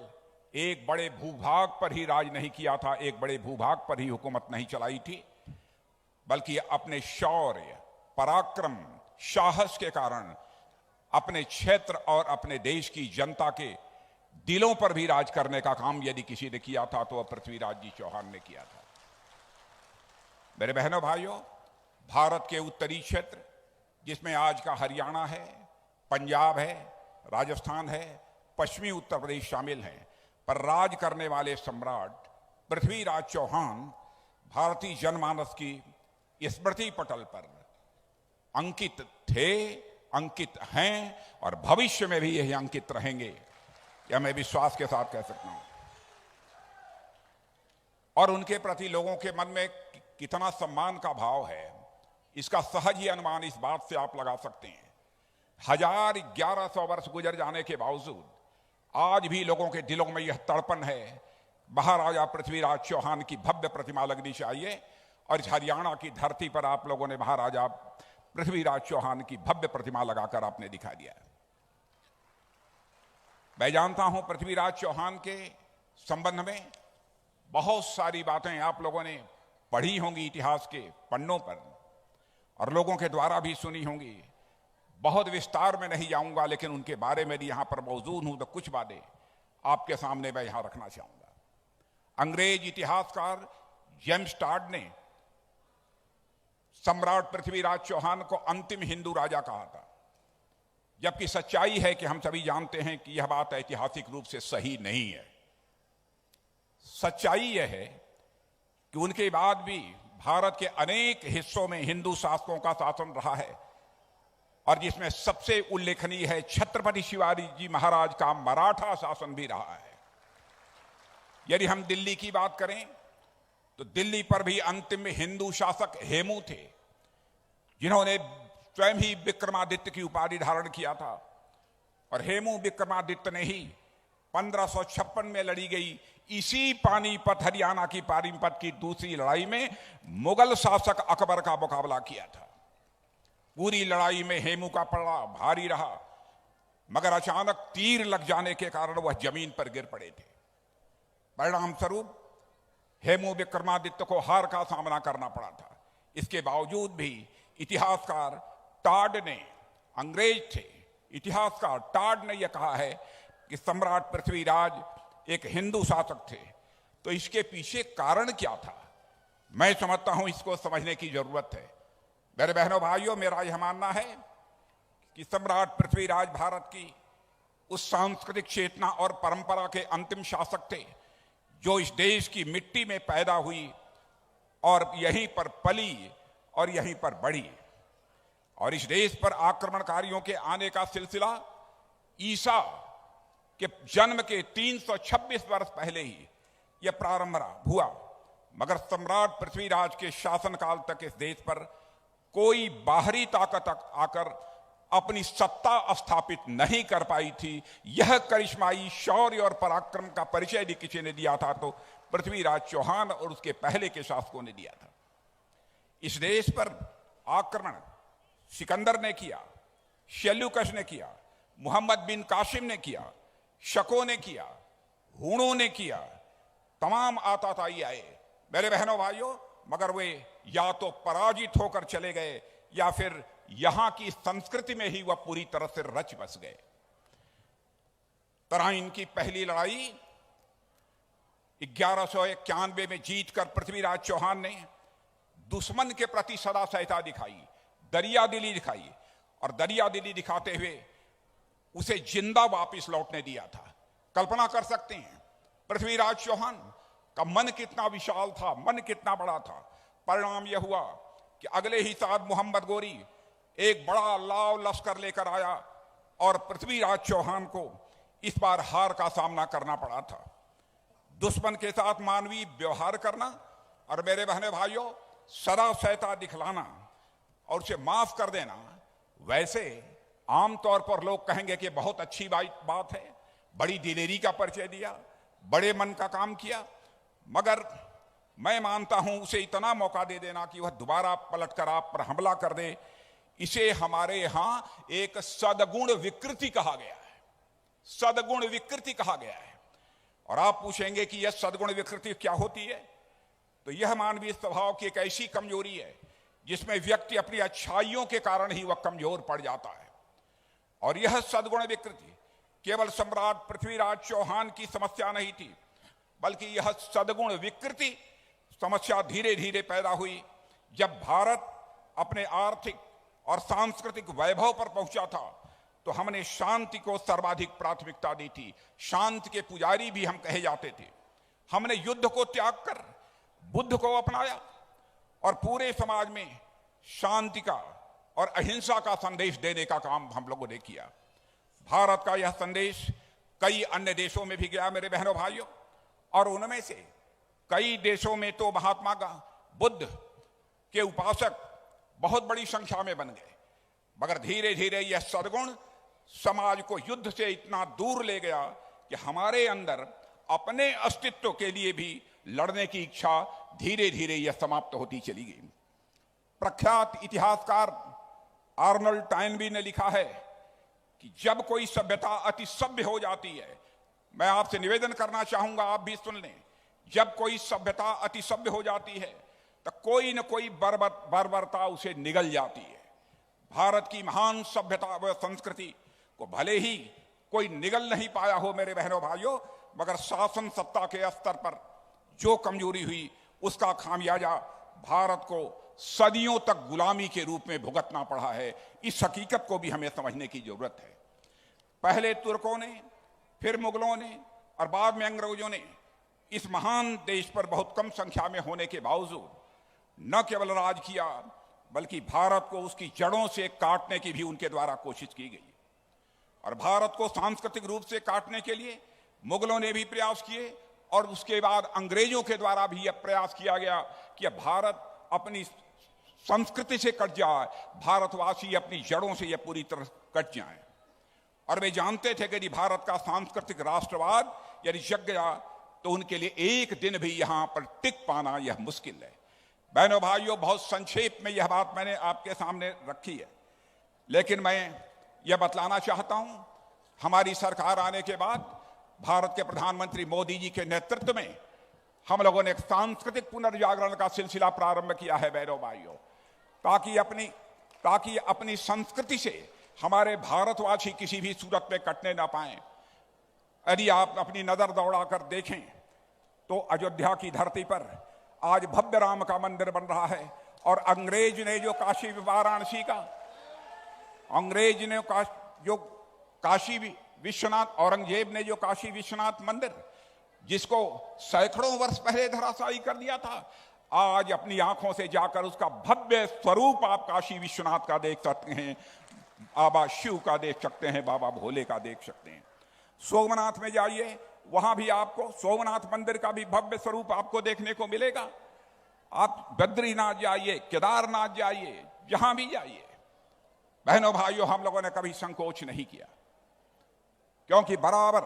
एक बड़े भूभाग पर ही राज नहीं किया था, एक बड़े भूभाग पर ही हुकूमत नहीं चलाई थी, बल्कि अपने शौर्य, पराक्रम, साहस के कारण अपने क्षेत्र और अपने देश की जनता के दिलों पर भी राज करने का काम यदि किसी ने किया था तो वह पृथ्वीराज जी चौहान ने किया था। मेरे बहनों भाइयों, भारत के उत्तरी क्षेत्र जिसमें आज का हरियाणा है, पंजाब है, राजस्थान है, पश्चिमी उत्तर प्रदेश शामिल हैं, पर राज करने वाले सम्राट पृथ्वीराज चौहान भारतीय जनमानस की स्मृति पटल पर अंकित थे, अंकित हैं और भविष्य में भी यही अंकित रहेंगे, यह मैं विश्वास के साथ कह सकता हूं। और उनके प्रति लोगों के मन में कितना सम्मान का भाव है, इसका सहज ही अनुमान इस बात से आप लगा सकते हैं। 1100 वर्ष गुजर जाने के बावजूद आज भी लोगों के दिलों में यह तड़पन है, महाराजा पृथ्वीराज चौहान की भव्य प्रतिमा लगनी चाहिए। और इस हरियाणा की धरती पर आप लोगों ने महाराजा पृथ्वीराज चौहान की भव्य प्रतिमा लगाकर आपने दिखा दिया। मैं जानता हूं पृथ्वीराज चौहान के संबंध में बहुत सारी बातें आप लोगों ने पढ़ी होंगी इतिहास के पन्नों पर और लोगों के द्वारा भी सुनी होंगी। बहुत विस्तार में नहीं जाऊंगा, लेकिन उनके बारे में भी यहां पर मौजूद हूं तो कुछ बातें आपके सामने मैं यहां रखना चाहूंगा। अंग्रेज इतिहासकार जेम्स टॉड ने सम्राट पृथ्वीराज चौहान को अंतिम हिंदू राजा कहा था, जबकि सच्चाई है कि हम सभी जानते हैं कि यह बात ऐतिहासिक रूप से सही नहीं है। सच्चाई यह है कि उनके बाद भी भारत के अनेक हिस्सों में हिंदू शासकों का शासन रहा है, और जिसमें सबसे उल्लेखनीय है छत्रपति शिवाजी जी महाराज का मराठा शासन भी रहा है। यदि हम दिल्ली की बात करें तो दिल्ली पर भी अंतिम हिंदू शासक हेमू थे, जिन्होंने स्वयं ही विक्रमादित्य की उपाधि धारण किया था। और हेमू विक्रमादित्य ने ही 1556 में लड़ी गई इसी पानीपत, हरियाणा की पानीपत की दूसरी लड़ाई में मुगल शासक अकबर का मुकाबला किया था। पूरी लड़ाई में हेमू का पलड़ा भारी रहा, मगर अचानक तीर लग जाने के कारण वह जमीन पर गिर पड़े थे। परिणाम स्वरूप हेमू विक्रमादित्य को हार का सामना करना पड़ा था। इसके बावजूद भी इतिहासकार टॉड ने, अंग्रेज थे, इतिहासकार टॉड ने यह कहा है कि सम्राट पृथ्वीराज एक हिंदू शासक थे। तो इसके पीछे कारण क्या था, मैं समझता हूं इसको समझने की जरूरत है। मेरे बहनों भाइयों, मेरा यह मानना है कि सम्राट पृथ्वीराज भारत की उस सांस्कृतिक चेतना और परंपरा के अंतिम शासक थे जो इस देश की मिट्टी में पैदा हुई और यहीं पर पली और यहीं पर बढ़ी। और इस देश पर आक्रमणकारियों के आने का सिलसिला ईसा के जन्म के 326 वर्ष पहले ही यह प्रारंभ हुआ, मगर सम्राट पृथ्वीराज के शासनकाल तक इस देश पर कोई बाहरी ताकत आकर अपनी सत्ता स्थापित नहीं कर पाई थी। यह करिश्माई शौर्य और पराक्रम का परिचय यदि किसी ने दिया था तो पृथ्वीराज चौहान और उसके पहले के शासकों ने दिया था। इस देश पर आक्रमण सिकंदर ने किया, शेल्यूकस ने किया, मोहम्मद बिन कासिम ने किया, शकों ने किया, हूणों ने किया, तमाम आताताई आए मेरे बहनों भाइयों, मगर वे या तो पराजित होकर चले गए या फिर यहां की संस्कृति में ही वह पूरी तरह से रच बस गए। तराइन की पहली लड़ाई 1191 में जीतकर पृथ्वीराज चौहान ने दुश्मन के प्रति सदा सहता दिखाई, दरियादिली दिखाई, और दरियादिली दिखाते हुए उसे जिंदा वापस लौटने दिया था। कल्पना कर सकते हैं पृथ्वीराज चौहान का मन कितना विशाल था, मन कितना बड़ा था। परिणाम यह हुआ कि अगले ही साल मोहम्मद गोरी एक बड़ा लाव लश्कर लेकर आया और पृथ्वीराज चौहान को इस बार हार का सामना करना पड़ा था। दुश्मन के साथ मानवीय व्यवहार करना और मेरे बहने भाइयों सदा सहता दिखलाना और उसे माफ कर देना, वैसे आमतौर पर लोग कहेंगे कि बहुत अच्छी बात है, बड़ी दिलेरी का परिचय दिया, बड़े मन का काम किया, मगर मैं मानता हूं उसे इतना मौका दे देना कि वह दोबारा पलटकर आप पर हमला कर दे, इसे हमारे यहां एक सद्गुण विकृति कहा गया है। सद्गुण विकृति कहा गया है। और आप पूछेंगे कि यह सद्गुण विकृति क्या होती है, तो यह मानवीय स्वभाव की एक ऐसी कमजोरी है जिसमें व्यक्ति अपनी अच्छाइयों के कारण ही वह कमजोर पड़ जाता है। और यह सद्गुण विकृति केवल सम्राट पृथ्वीराज चौहान की समस्या नहीं थी, बल्कि यह सद्गुण विकृति समस्या धीरे धीरे पैदा हुई जब भारत अपने आर्थिक और सांस्कृतिक वैभव पर पहुंचा था, तो हमने शांति को सर्वाधिक प्राथमिकता दी थी। शांति के पुजारी भी हम कहे जाते थे। हमने युद्ध को त्याग कर बुद्ध को अपनाया और पूरे समाज में शांति का और अहिंसा का संदेश देने का काम हम लोगों ने किया। भारत का यह संदेश कई अन्य देशों में भी गया मेरे बहनों भाइयों, और उनमें से कई देशों में तो महात्मा बुद्ध के उपासक बहुत बड़ी संख्या में बन गए। मगर धीरे धीरे यह सद्गुण समाज को युद्ध से इतना दूर ले गया कि हमारे अंदर अपने अस्तित्व के लिए भी लड़ने की इच्छा धीरे धीरे यह समाप्त होती चली गई। प्रख्यात इतिहासकार आर्नल्ड टाइनबी ने लिखा है कि जब कोई सभ्यता अति सभ्य हो जाती है, मैं आपसे निवेदन करना चाहूंगा, आप भी सुन लें, जब कोई सभ्यता अति सभ्य हो जाती है तो कोई न कोई बर्बरता उसे निगल जाती है। भारत की महान सभ्यता व संस्कृति को भले ही कोई निगल नहीं पाया हो मेरे बहनों भाइयों, मगर शासन सत्ता के स्तर पर जो कमजोरी हुई उसका खामियाजा भारत को सदियों तक गुलामी के रूप में भुगतना पड़ा है। इस हकीकत को भी हमें समझने की जरूरत है। पहले तुर्कों ने, फिर मुगलों ने और बाद में अंग्रेजों ने इस महान देश पर बहुत कम संख्या में होने के बावजूद न केवल राज किया, बल्कि भारत को उसकी जड़ों से काटने की भी उनके द्वारा कोशिश की गई। और भारत को सांस्कृतिक रूप से काटने के लिए मुगलों ने भी प्रयास किए और उसके बाद अंग्रेजों के द्वारा भी यह प्रयास किया गया कि भारत अपनी संस्कृति से कट जाए, भारतवासी अपनी जड़ों से यह पूरी तरह कट जाए। और वे जानते थे कि यदि भारत का सांस्कृतिक राष्ट्रवाद यदि जग गया तो उनके लिए एक दिन भी यहां पर टिक पाना यह मुश्किल है। बहनों भाइयों, बहुत संक्षेप में यह बात मैंने आपके सामने रखी है, लेकिन मैं यह बतलाना चाहता हूं, हमारी सरकार आने के बाद भारत के प्रधानमंत्री मोदी जी के नेतृत्व में हम लोगों ने एक सांस्कृतिक पुनर्जागरण का सिलसिला प्रारंभ किया है बहनों भाइयों, ताकि अपनी संस्कृति से हमारे भारतवासी किसी भी सूरत में कटने ना पाए। यदि आप अपनी नजर दौड़ाकर देखें तो अयोध्या की धरती पर आज भव्य राम का मंदिर बन रहा है, और अंग्रेज ने जो काशी वाराणसी का जो काशी विश्वनाथ, औरंगजेब ने जो काशी विश्वनाथ मंदिर जिसको सैकड़ों वर्ष पहले धराशायी कर दिया था, आज अपनी आंखों से जाकर उसका भव्य स्वरूप आप काशी विश्वनाथ का देख सकते हैं, बाबा शिव का देख सकते हैं, बाबा भोले का देख सकते हैं। सोमनाथ में जाइए, वहां भी आपको सोमनाथ मंदिर का भी भव्य स्वरूप आपको देखने को मिलेगा। आप बद्रीनाथ जाइए, केदारनाथ जाइए, जहां भी जाइए, बहनों भाइयों, हम लोगों ने कभी संकोच नहीं किया, क्योंकि बराबर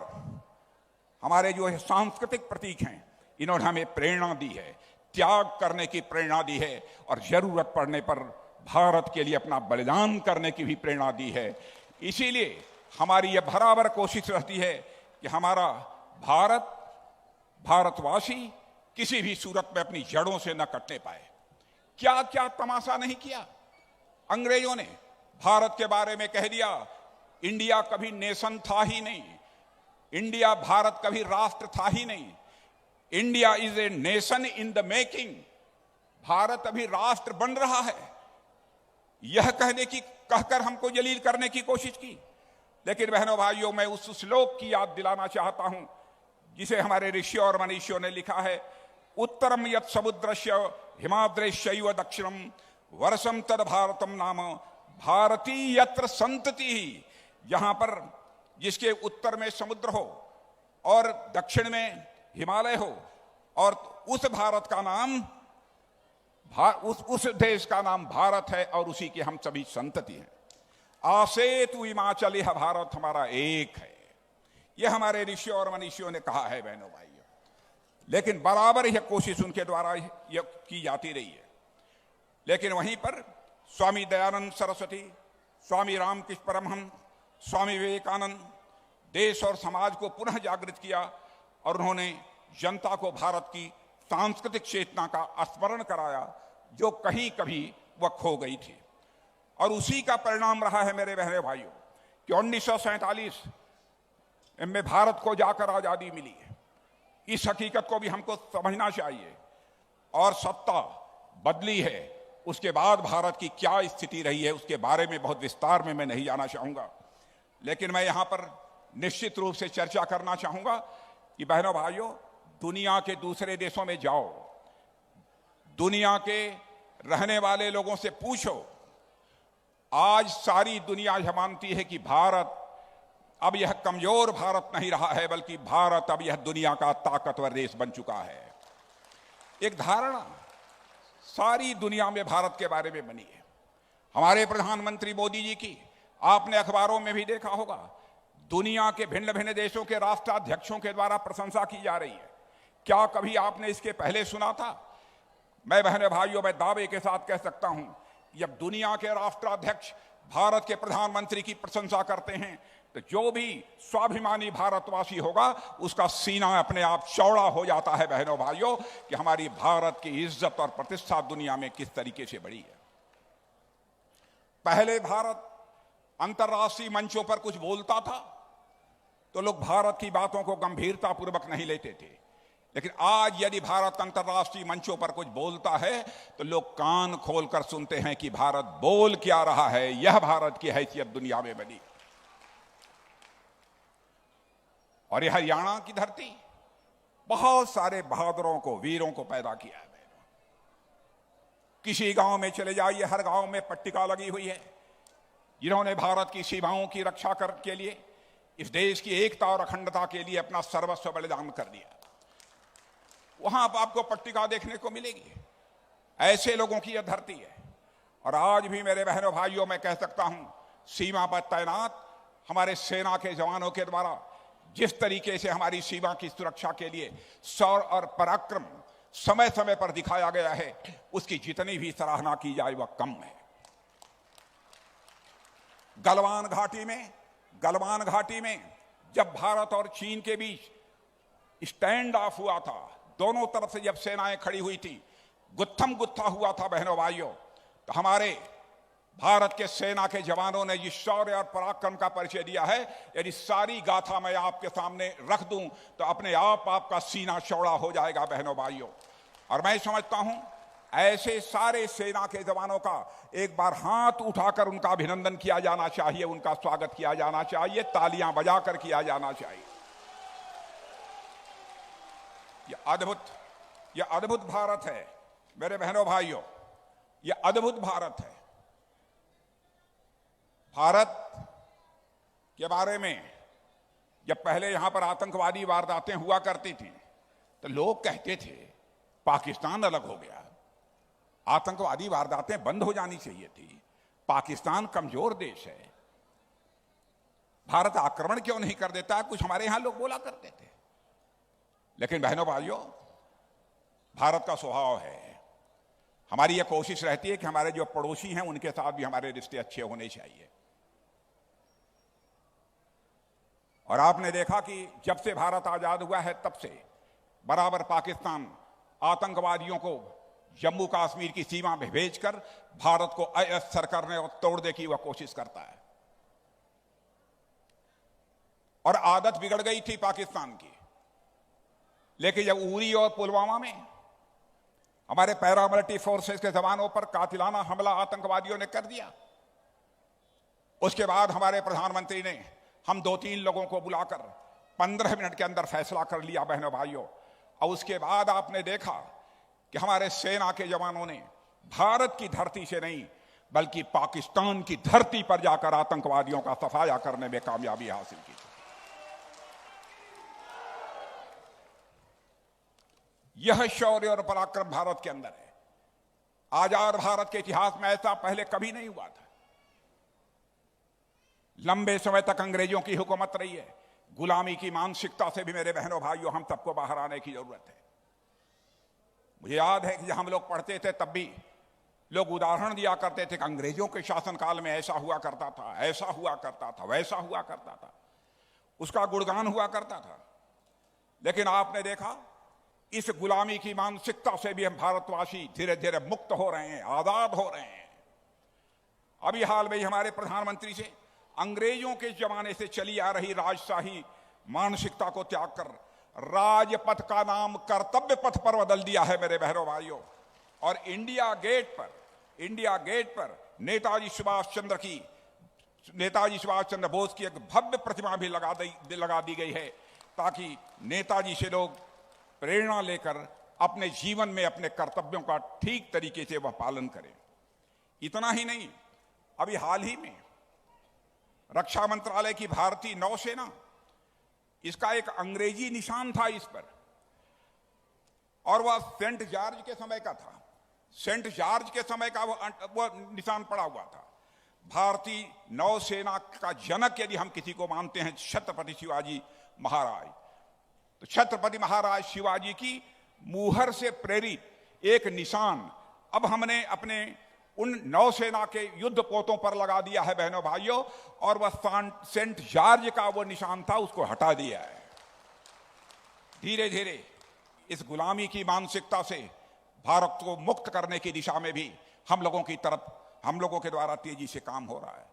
हमारे जो सांस्कृतिक प्रतीक हैं इन्होंने हमें प्रेरणा दी है, त्याग करने की प्रेरणा दी है, और जरूरत पड़ने पर भारत के लिए अपना बलिदान करने की भी प्रेरणा दी है। इसीलिए हमारी यह बराबर कोशिश रहती है कि हमारा भारतवासी किसी भी सूरत में अपनी जड़ों से न कटने पाए। क्या क्या तमाशा नहीं किया अंग्रेजों ने, भारत के बारे में कह दिया इंडिया कभी नेशन था ही नहीं, इंडिया भारत कभी राष्ट्र था ही नहीं, India is a nation in the making, Bharat अभी राष्ट्र बन रहा है, यह कहकर हमको जलील करने की कोशिश की। लेकिन बहनों भाइयों, मैं उस श्लोक की याद दिलाना चाहता हूं जिसे हमारे ऋषियों और मनीषियों ने लिखा है उत्तरम यत समुद्रस्य हिमाद्रेश्यैव दक्षिणम वर्षम तद भारतम नाम भारतीय यत्र संतति ही। जहां पर जिसके उत्तर में समुद्र हो और दक्षिण में हिमालय हो, और उस भारत का नाम उस देश का नाम भारत है, और उसी के हम सभी संतति हैं। आसेतु हिमाचल, यह भारत हमारा एक है। यह हमारे ऋषियों और मनीषियों ने कहा है बहनों भाइयों, लेकिन बराबर यह कोशिश उनके द्वारा यह की जाती रही है। लेकिन वहीं पर स्वामी दयानंद सरस्वती, स्वामी रामकृष्ण परमहंस, स्वामी विवेकानंद देश और समाज को पुनः जागृत किया, और उन्होंने जनता को भारत की सांस्कृतिक चेतना का स्मरण कराया जो कहीं कभी वह खो गई थी। और उसी का परिणाम रहा है मेरे बहने भाइयों कि 1947 में भारत को जाकर आजादी मिली है। इस हकीकत को भी हमको समझना चाहिए। और सत्ता बदली है, उसके बाद भारत की क्या स्थिति रही है उसके बारे में बहुत विस्तार में मैं नहीं जाना चाहूंगा, लेकिन मैं यहां पर निश्चित रूप से चर्चा करना चाहूंगा कि बहनों भाइयों, दुनिया के दूसरे देशों में जाओ, दुनिया के रहने वाले लोगों से पूछो, आज सारी दुनिया यह मानती है कि भारत अब यह कमजोर भारत नहीं रहा है, बल्कि भारत अब यह दुनिया का ताकतवर देश बन चुका है। एक धारणा सारी दुनिया में भारत के बारे में बनी है। हमारे प्रधानमंत्री मोदी जी की आपने अखबारों में भी देखा होगा, दुनिया के भिन्न भिन्न देशों के राष्ट्राध्यक्षों के द्वारा प्रशंसा की जा रही है। क्या कभी आपने इसके पहले सुना था? मैं बहने भाइयों, मैं दावे के साथ कह सकता हूं, जब दुनिया के राष्ट्राध्यक्ष भारत के प्रधानमंत्री की प्रशंसा करते हैं तो जो भी स्वाभिमानी भारतवासी होगा उसका सीना अपने आप चौड़ा हो जाता है बहनों भाइयों, कि हमारी भारत की इज्जत और प्रतिष्ठा दुनिया में किस तरीके से बढ़ी है। पहले भारत अंतर्राष्ट्रीय मंचों पर कुछ बोलता था तो लोग भारत की बातों को गंभीरता पूर्वक नहीं लेते थे, लेकिन आज यदि भारत अंतर्राष्ट्रीय मंचों पर कुछ बोलता है तो लोग कान खोलकर सुनते हैं कि भारत बोल क्या रहा है। यह भारत की हैसियत दुनिया में बनी। और यह हरियाणा की धरती बहुत सारे बहादुरों को, वीरों को पैदा किया है। किसी गांव में चले जाइए, हर गांव में पट्टिका लगी हुई है जिन्होंने भारत की सीमाओं की रक्षा के लिए, इस देश की एकता और अखंडता के लिए अपना सर्वस्व बलिदान कर दिया। वहां आपको पट्टिका देखने को मिलेगी। ऐसे लोगों की यह धरती है। और आज भी मेरे बहनों भाइयों, मैं कह सकता हूं, सीमा पर तैनात हमारे सेना के जवानों के द्वारा जिस तरीके से हमारी सीमा की सुरक्षा के लिए शौर्य और पराक्रम समय समय पर दिखाया गया है, उसकी जितनी भी सराहना की जाए वह कम है। गलवान घाटी में जब भारत और चीन के बीच स्टैंड ऑफ हुआ था, दोनों तरफ से जब सेनाएं खड़ी हुई थी, गुत्थम गुत्था हुआ था बहनों भाइयों, तो हमारे भारत के सेना के जवानों ने जिस शौर्य और पराक्रम का परिचय दिया है, यदि सारी गाथा मैं आपके सामने रख दूं तो अपने आप आपका सीना चौड़ा हो जाएगा बहनों भाइयों। और मैं समझता हूं ऐसे सारे सेना के जवानों का एक बार हाथ उठाकर उनका अभिनंदन किया जाना चाहिए, उनका स्वागत किया जाना चाहिए, तालियां बजाकर किया जाना चाहिए। यह अद्भुत भारत है मेरे बहनों भाइयों, यह अद्भुत भारत है। भारत के बारे में जब पहले यहां पर आतंकवादी वारदातें हुआ करती थी तो लोग कहते थे पाकिस्तान अलग हो गया, आतंकवादी वारदातें बंद हो जानी चाहिए थी, पाकिस्तान कमजोर देश है, भारत आक्रमण क्यों नहीं कर देता, कुछ हमारे यहां लोग बोला करते थे। लेकिन बहनों भाइयों, भारत का स्वभाव है, हमारी यह कोशिश रहती है कि हमारे जो पड़ोसी हैं उनके साथ भी हमारे रिश्ते अच्छे होने चाहिए। और आपने देखा कि जब से भारत आजाद हुआ है तब से बराबर पाकिस्तान आतंकवादियों को जम्मू कश्मीर की सीमा में भेजकर भारत को अस्थिर करने और तोड़ने की वह कोशिश करता है। और आदत बिगड़ गई थी पाकिस्तान की, लेकिन जब उरी और पुलवामा में हमारे पैरामिलिट्री फोर्सेस के जवानों पर कातिलाना हमला आतंकवादियों ने कर दिया, उसके बाद हमारे प्रधानमंत्री ने हम 2-3 लोगों को बुलाकर 15 मिनट के अंदर फैसला कर लिया बहनों भाइयों, और उसके बाद आपने देखा कि हमारे सेना के जवानों ने भारत की धरती से नहीं बल्कि पाकिस्तान की धरती पर जाकर आतंकवादियों का सफाया करने में कामयाबी हासिल की। यह शौर्य और पराक्रम भारत के अंदर है। आजाद भारत के इतिहास में ऐसा पहले कभी नहीं हुआ था। लंबे समय तक अंग्रेजों की हुकूमत रही है। गुलामी की मानसिकता से भी मेरे बहनों भाइयों हम सबको बाहर आने की जरूरत है। मुझे याद है कि जब हम लोग पढ़ते थे तब भी लोग उदाहरण दिया करते थे कि अंग्रेजों के शासनकाल में ऐसा हुआ करता था, ऐसा हुआ करता था, वैसा हुआ करता था, उसका गुणगान हुआ करता था। लेकिन आपने देखा इस गुलामी की मानसिकता से भी हम भारतवासी धीरे धीरे मुक्त हो रहे हैं, आजाद हो रहे हैं। अभी हाल में ही हमारे प्रधानमंत्री से अंग्रेजों के जमाने से चली आ रही राजशाही मानसिकता को त्याग कर राजपथ का नाम कर्तव्य पथ पर बदल दिया है मेरे बहनों भाइयों। और इंडिया गेट पर नेताजी सुभाष चंद्र बोस की एक भव्य प्रतिमा भी लगा दी गई है, ताकि नेताजी से लोग प्रेरणा लेकर अपने जीवन में अपने कर्तव्यों का ठीक तरीके से वह पालन करें। इतना ही नहीं, अभी हाल ही में रक्षा मंत्रालय की भारतीय नौसेना, इसका एक अंग्रेजी निशान था इस पर, और वह सेंट जॉर्ज के समय का था। सेंट जॉर्ज के समय का वह निशान पड़ा हुआ था। भारतीय नौसेना का जनक यदि हम किसी को मानते हैं छत्रपति शिवाजी महाराज, तो छत्रपति महाराज शिवाजी की मुहर से प्रेरित एक निशान अब हमने अपने उन नौसेना के युद्ध पोतों पर लगा दिया है बहनों भाइयों। और वह सेंट जॉर्ज का वो निशान था, उसको हटा दिया है। धीरे धीरे इस गुलामी की मानसिकता से भारत को मुक्त करने की दिशा में भी हम लोगों के द्वारा तेजी से काम हो रहा है।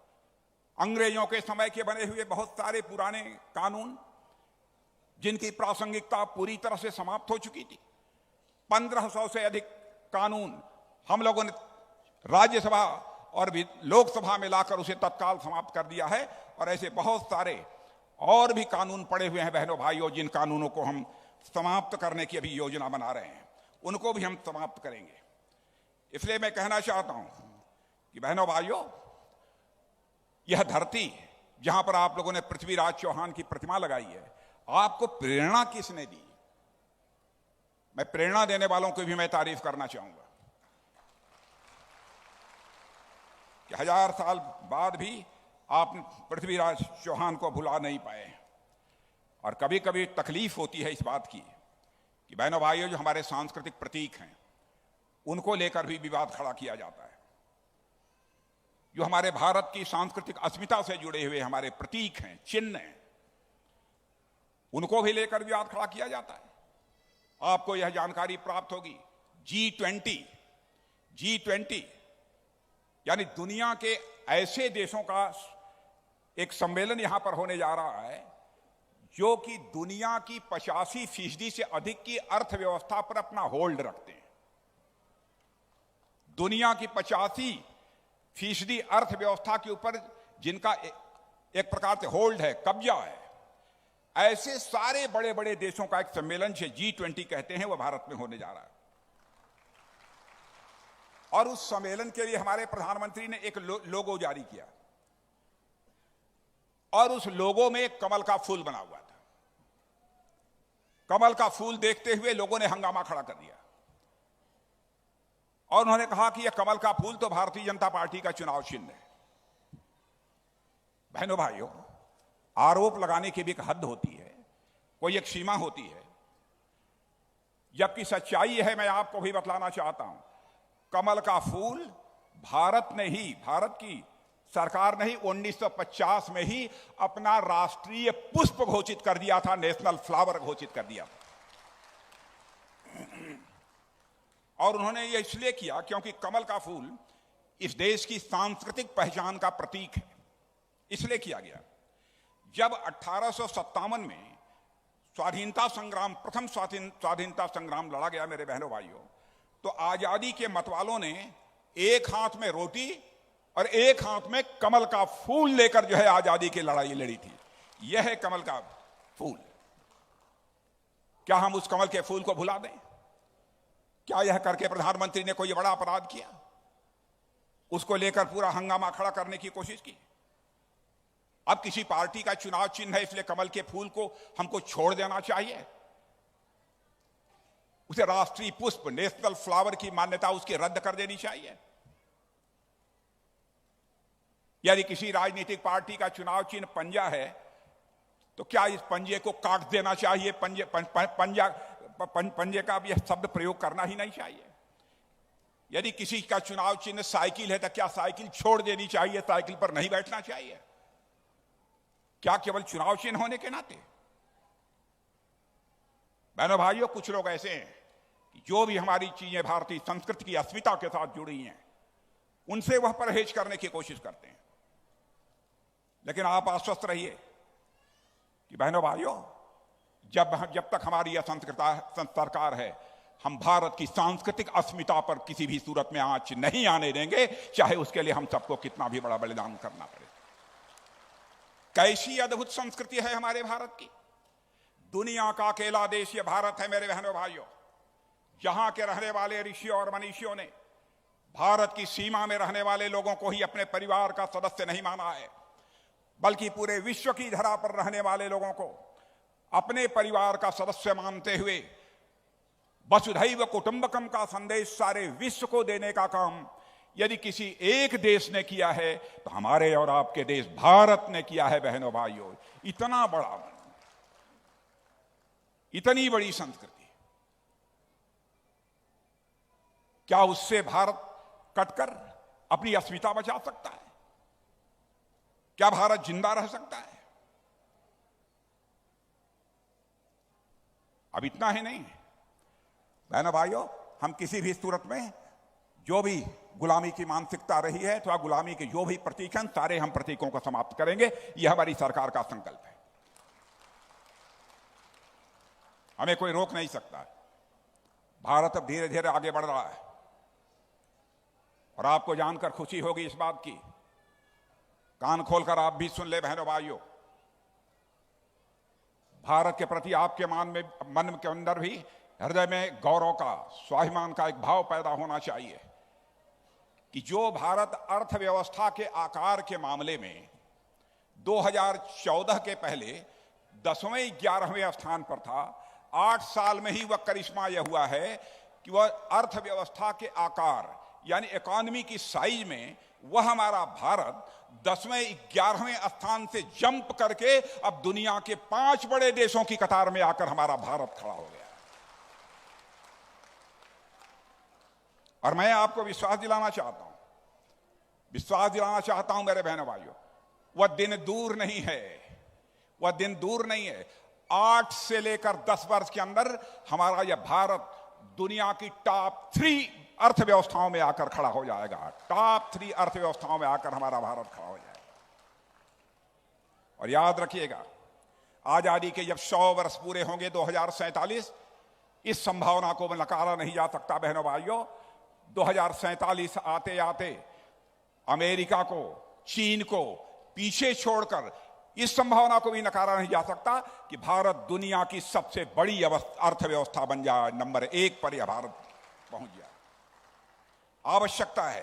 अंग्रेजों के समय के बने हुए बहुत सारे पुराने कानून जिनकी प्रासंगिकता पूरी तरह से समाप्त हो चुकी थी, 1500 से अधिक कानून हम लोगों ने राज्यसभा और लोकसभा में लाकर उसे तत्काल समाप्त कर दिया है। और ऐसे बहुत सारे और भी कानून पड़े हुए हैं बहनों भाइयों, जिन कानूनों को हम समाप्त करने की अभी योजना बना रहे हैं, उनको भी हम समाप्त करेंगे। इसलिए मैं कहना चाहता हूं कि बहनों भाइयों, यह धरती जहां पर आप लोगों ने पृथ्वीराज चौहान की प्रतिमा लगाई है, आपको प्रेरणा किसने दी? मैं प्रेरणा देने वालों को भी मैं तारीफ करना चाहूंगा कि 1000 साल बाद भी आप पृथ्वीराज चौहान को भुला नहीं पाए। और कभी कभी तकलीफ होती है इस बात की कि बहनों भाइयों, जो हमारे सांस्कृतिक प्रतीक हैं उनको लेकर भी विवाद खड़ा किया जाता है। जो हमारे भारत की सांस्कृतिक अस्मिता से जुड़े हुए हमारे प्रतीक हैं, चिन्ह हैं, उनको भी लेकर विवाद खड़ा किया जाता है। आपको यह जानकारी प्राप्त होगी, G20 यानी दुनिया के ऐसे देशों का एक सम्मेलन यहां पर होने जा रहा है जो कि दुनिया की 85% से अधिक की अर्थव्यवस्था पर अपना होल्ड रखते हैं। दुनिया की 85% अर्थव्यवस्था के ऊपर जिनका एक प्रकार से होल्ड है, कब्जा है, ऐसे सारे बड़े बड़े देशों का एक सम्मेलन से G20 कहते हैं, वह भारत में होने जा रहा है। और उस सम्मेलन के लिए हमारे प्रधानमंत्री ने एक लोगो जारी किया और उस लोगो में एक कमल का फूल बना हुआ था। कमल का फूल देखते हुए लोगों ने हंगामा खड़ा कर दिया और उन्होंने कहा कि यह कमल का फूल तो भारतीय जनता पार्टी का चुनाव चिन्ह है। बहनों भाइयों, आरोप लगाने की भी एक हद होती है, कोई एक सीमा होती है, जबकि सच्चाई है, मैं आपको भी बतलाना चाहता हूं, कमल का फूल भारत की सरकार ने ही 1950 में ही अपना राष्ट्रीय पुष्प घोषित कर दिया था, नेशनल फ्लावर घोषित कर दिया था। और उन्होंने यह इसलिए किया क्योंकि कमल का फूल इस देश की सांस्कृतिक पहचान का प्रतीक है, इसलिए किया गया। जब 1857 में प्रथम स्वाधीनता संग्राम लड़ा गया मेरे बहनों भाइयों, तो आजादी के मतवालों ने एक हाथ में रोटी और एक हाथ में कमल का फूल लेकर जो है आजादी की लड़ाई लड़ी थी। यह है कमल का फूल। क्या हम उस कमल के फूल को भुला दें? क्या यह करके प्रधानमंत्री ने कोई बड़ा अपराध किया? उसको लेकर पूरा हंगामा खड़ा करने की कोशिश की। अब किसी पार्टी का चुनाव चिन्ह है इसलिए कमल के फूल को हमको छोड़ देना चाहिए? उसे राष्ट्रीय पुष्प, नेशनल फ्लावर की मान्यता उसकी रद्द कर देनी चाहिए? यदि किसी राजनीतिक पार्टी का चुनाव चिन्ह पंजा है तो क्या इस पंजे को काट देना चाहिए? पंजे का भी यह शब्द प्रयोग करना ही नहीं चाहिए। यदि किसी का चुनाव चिन्ह साइकिल है तो क्या साइकिल छोड़ देनी चाहिए? साइकिल पर नहीं बैठना चाहिए? क्या केवल चुनाव चिन्ह होने के नाते? बहनों भाइयों, कुछ लोग ऐसे हैं कि जो भी हमारी चीजें भारतीय संस्कृति की अस्मिता के साथ जुड़ी हैं उनसे वह परहेज करने की कोशिश करते हैं। लेकिन आप आश्वस्त रहिए कि बहनों भाइयों, जब तक हमारी यह सरकार है, हम भारत की सांस्कृतिक अस्मिता पर किसी भी सूरत में आंच नहीं आने देंगे, चाहे उसके लिए हम सबको कितना भी बड़ा बलिदान करना पड़े। कैसी अद्भुत संस्कृति है हमारे भारत की। दुनिया का अकेला देश यह भारत है मेरे बहनों भाइयों, जहां के रहने वाले ऋषियों और मनीषियों ने भारत की सीमा में रहने वाले लोगों को ही अपने परिवार का सदस्य नहीं माना है, बल्कि पूरे विश्व की धरा पर रहने वाले लोगों को अपने परिवार का सदस्य मानते हुए वसुधैव कुटुंबकम का संदेश सारे विश्व को देने का काम यदि किसी एक देश ने किया है तो हमारे और आपके देश भारत ने किया है। बहनों भाइयों, इतना बड़ा, इतनी बड़ी संस्कृति, क्या उससे भारत कटकर अपनी अस्मिता बचा सकता है? क्या भारत जिंदा रह सकता है? अब इतना ही नहीं बहनों भाइयों, हम किसी भी सूरत में जो भी गुलामी की मानसिकता रही है अथवा गुलामी के जो भी प्रतीक हैं, सारे हम प्रतीकों को समाप्त करेंगे। यह हमारी सरकार का संकल्प है। हमें कोई रोक नहीं सकता। भारत अब धीरे धीरे आगे बढ़ रहा है और आपको जानकर खुशी होगी इस बात की, कान खोलकर आप भी सुन ले बहनों भाइयों, भारत के प्रति आपके मन के अंदर भी हृदय में गौरव का, स्वाभिमान का एक भाव पैदा होना चाहिए कि जो भारत अर्थव्यवस्था के आकार के मामले में 2014 के पहले 10वें 11वें स्थान पर था, 8 साल में ही वह करिश्मा यह हुआ है कि वह अर्थव्यवस्था के आकार यानी इकोनॉमी की साइज में वह हमारा भारत 10वें 11वें स्थान से जंप करके अब दुनिया के 5 बड़े देशों की कतार में आकर हमारा भारत खड़ा हो गया। और मैं आपको विश्वास दिलाना चाहता हूं मेरे बहनों भाइयों, वह दिन दूर नहीं है, वह दिन दूर नहीं है। 8 से लेकर 10 वर्ष के अंदर हमारा यह भारत दुनिया की टॉप 3 अर्थव्यवस्थाओं में आकर खड़ा हो जाएगा। टॉप 3 अर्थव्यवस्थाओं में आकर हमारा भारत खड़ा हो जाएगा। और याद रखिएगा, आजादी के जब 100 वर्ष पूरे होंगे 2047, इस संभावना को नकारा नहीं जा सकता बहनों भाइयों। 2047 आते आते अमेरिका को, चीन को पीछे छोड़कर इस संभावना को भी नकारा नहीं जा सकता कि भारत दुनिया की सबसे बड़ी अर्थव्यवस्था बन जाए, नंबर 1 पर यह भारत पहुंच जाए। आवश्यकता है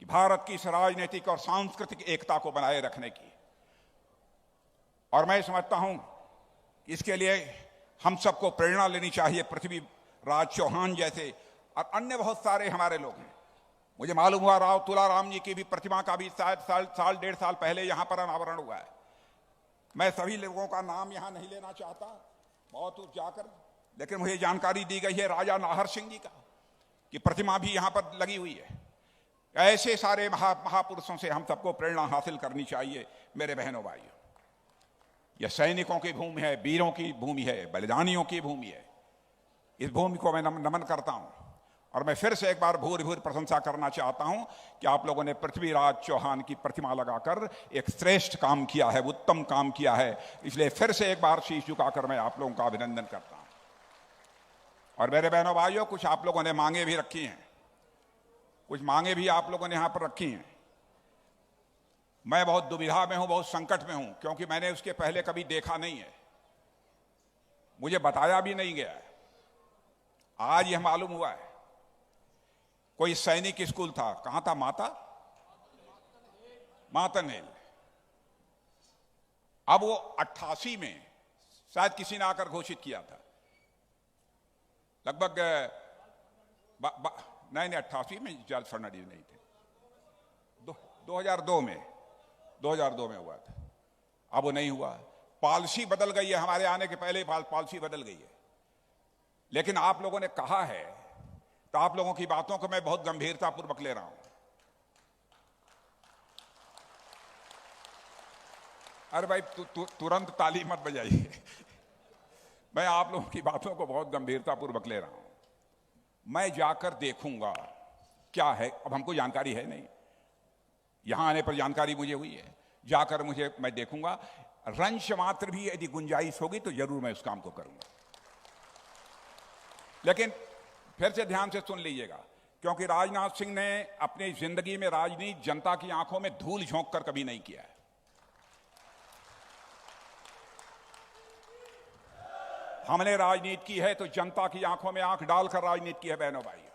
कि भारत की इस राजनीतिक और सांस्कृतिक एकता को बनाए रखने की, और मैं समझता हूं इसके लिए हम सबको प्रेरणा लेनी चाहिए। पृथ्वीराज चौहान जैसे और अन्य बहुत सारे हमारे लोग हैं। मुझे मालूम हुआ राव तुलाराम जी की भी प्रतिमा का भी शायद साल 1.5 साल पहले यहां पर अनावरण हुआ है। मैं सभी लोगों का नाम यहां नहीं लेना चाहता बहुत दूर जाकर, लेकिन मुझे जानकारी दी गई है राजा नाहर सिंह जी का कि प्रतिमा भी यहां पर लगी हुई है। ऐसे सारे महापुरुषों से हम सबको प्रेरणा हासिल करनी चाहिए मेरे बहनों भाइयों। यह सैनिकों की भूमि है, वीरों की भूमि है, बलिदानियों की भूमि है। इस भूमि को मैं नमन करता हूं और मैं फिर से एक बार भूरि प्रशंसा करना चाहता हूं कि आप लोगों ने पृथ्वीराज चौहान की प्रतिमा लगाकर एक श्रेष्ठ काम किया है, उत्तम काम किया है। इसलिए फिर से एक बार शीश झुकाकर मैं आप लोगों का अभिनंदन करता हूं। और मेरे बहनों भाइयों, कुछ आप लोगों ने मांगे भी रखी हैं, कुछ मांगे भी आप लोगों ने यहां पर रखी हैं। मैं बहुत दुविधा में हूं, बहुत संकट में हूं, क्योंकि मैंने उसके पहले कभी देखा नहीं है। मुझे बताया भी नहीं गया है। आज यह मालूम हुआ है, कोई सैनिक स्कूल था, कहां था, मातन हिल। अब वो 88 में शायद किसी ने आकर घोषित किया था, लगभग नहीं 88 में जॉर्ज फर्नांडिस नहीं थे, 2002 में हुआ था। अब वो नहीं हुआ, पॉलिसी बदल गई है, हमारे आने के पहले पॉलिसी बदल गई है। लेकिन आप लोगों ने कहा है तो आप लोगों की बातों को मैं बहुत गंभीरतापूर्वक ले रहा हूं। अरे भाई तुरंत ताली मत बजाइए। मैं आप लोगों की बातों को बहुत गंभीरतापूर्वक ले रहा हूं। मैं जाकर देखूंगा क्या है, अब हमको जानकारी है नहीं, यहां आने पर जानकारी मुझे हुई है, जाकर मैं देखूंगा, रंश मात्र भी यदि गुंजाइश होगी तो जरूर मैं उस काम को करूंगा। लेकिन फिर से ध्यान से सुन लीजिएगा, क्योंकि राजनाथ सिंह ने अपनी जिंदगी में राजनीति जनता की आंखों में धूल झोंक कर कभी नहीं किया है। हमने राजनीति की है तो जनता की आंखों में आंख डालकर राजनीति की है बहनों भाइयों।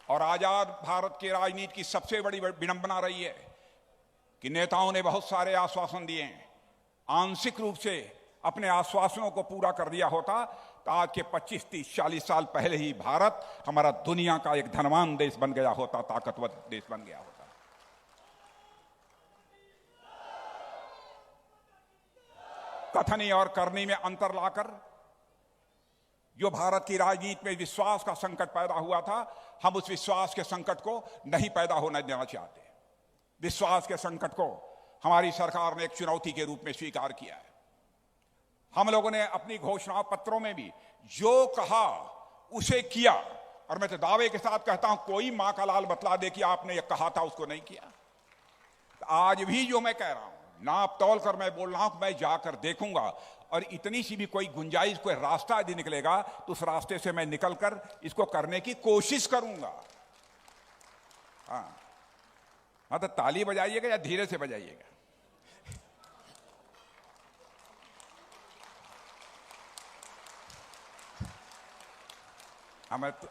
और आजाद भारत की राजनीति की सबसे बड़ी विडंबना रही है कि नेताओं ने बहुत सारे आश्वासन दिए हैं, आंशिक रूप से अपने आश्वासनों को पूरा कर दिया होता तो आज के 25, 30, 40 साल पहले ही भारत हमारा दुनिया का एक धनवान देश बन गया होता, ताकतवर देश बन गया होता। कथनी और करनी में अंतर लाकर जो भारत की राजनीति में विश्वास का संकट पैदा हुआ था, हम उस विश्वास के संकट को नहीं पैदा होने देना चाहते। विश्वास के संकट को हमारी सरकार ने एक चुनौती के रूप में स्वीकार किया है। हम लोगों ने अपनी घोषणा पत्रों में भी जो कहा उसे किया, और मैं तो दावे के साथ कहता हूं कोई मां का लाल बतला दे कि आपने ये कहा था उसको नहीं किया। तो आज भी जो मैं कह रहा हूं, नाप तौल कर मैं बोल रहा हूं कि मैं जाकर देखूंगा, और इतनी सी भी कोई गुंजाइश, कोई रास्ता यदि निकलेगा तो उस रास्ते से मैं निकलकर इसको करने की कोशिश करूंगा। हाँ तो ताली बजाइएगा या धीरे से बजाइएगा। हाँ, मैं तो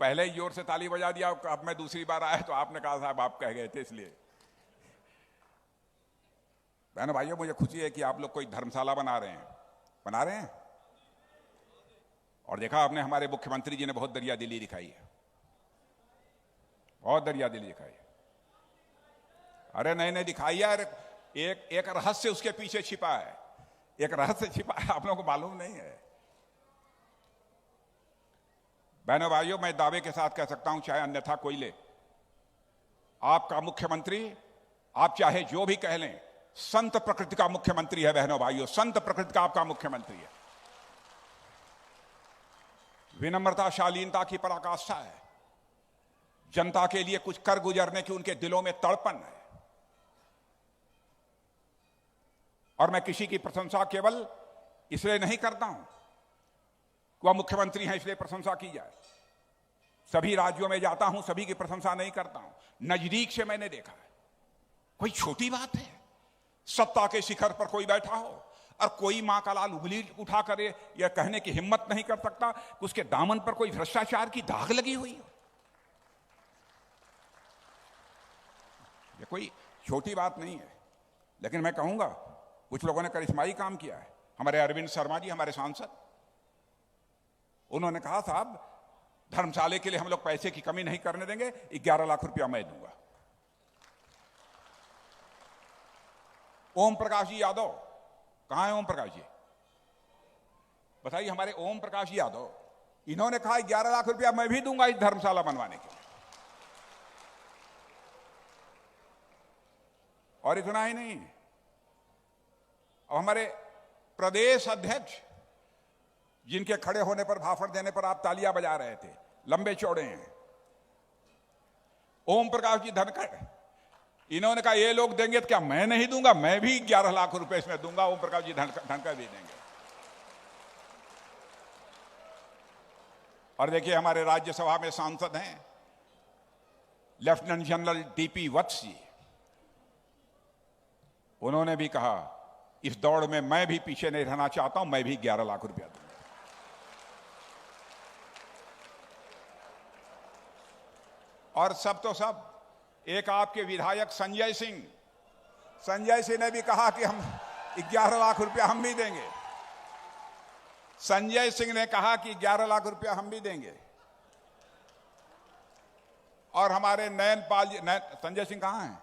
पहले ही जोर से ताली बजा दिया, अब मैं दूसरी बार आया तो आपने कहा साहब आप कह गए थे, इसलिए। बहनों भाइयों, मुझे खुशी है कि आप लोग कोई धर्मशाला बना रहे हैं। और देखा आपने, हमारे मुख्यमंत्री जी ने बहुत दरिया दिली दिखाई है, बहुत दरिया दिली दिखाई है। अरे नहीं दिखाई है, अरे एक रहस्य उसके पीछे छिपा है, आप लोगों को मालूम नहीं है। बहनों भाइयों, मैं दावे के साथ कह सकता हूं, चाहे अन्यथा कोई ले, आपका मुख्यमंत्री, आप चाहे जो भी कह लें, संत प्रकृति का मुख्यमंत्री है। बहनों भाइयों, संत प्रकृति का आपका मुख्यमंत्री है। विनम्रता, शालीनता की पराकाष्ठा है, जनता के लिए कुछ कर गुजरने की उनके दिलों में तड़पन है। और मैं किसी की प्रशंसा केवल इसलिए नहीं करता हूं कि वह मुख्यमंत्री हैं इसलिए प्रशंसा की जाए। सभी राज्यों में जाता हूं, सभी की प्रशंसा नहीं करता हूं, नजदीक से मैंने देखा है। कोई छोटी बात है, सत्ता के शिखर पर कोई बैठा हो और कोई मां का लाल उंगली उठा करे यह कहने की हिम्मत नहीं कर सकता कि उसके दामन पर कोई भ्रष्टाचार की दाग लगी हुई हो। यह कोई छोटी बात नहीं है। लेकिन मैं कहूंगा, कुछ लोगों ने करिश्माई काम किया है। हमारे अरविंद शर्मा जी, हमारे सांसद, उन्होंने कहा साहब धर्मशाले के लिए हम लोग पैसे की कमी नहीं करने देंगे, 11 लाख रुपया मैं दूंगा। ओम प्रकाश जी यादव, कहां है ओम प्रकाश जी? बताइए, हमारे ओम प्रकाश यादव, इन्होंने कहा 11 लाख रुपया मैं भी दूंगा इस धर्मशाला बनवाने के लिए। और इतना ही नहीं, और हमारे प्रदेश अध्यक्ष, जिनके खड़े होने पर, भाषण देने पर आप तालियां बजा रहे थे, लंबे चौड़े हैं, ओम प्रकाश जी धनखड़, इन्होंने कहा ये लोग देंगे तो क्या मैं नहीं दूंगा, मैं भी 11 लाख रुपए इसमें दूंगा। ओम प्रकाश जी धनखड़ भी देंगे। और देखिए, हमारे राज्यसभा में सांसद हैं लेफ्टिनेंट जनरल डीपी वत्स जी, उन्होंने भी कहा इस दौड़ में मैं भी पीछे नहीं रहना चाहता हूं। मैं भी 11 लाख रुपया दूंगा। और सब तो सब, एक आपके विधायक संजय सिंह ने भी कहा कि हम 11 लाख रुपया हम भी देंगे। संजय सिंह ने कहा कि 11 लाख रुपया हम भी देंगे। और हमारे नयनपाल जी, संजय सिंह कहां हैं?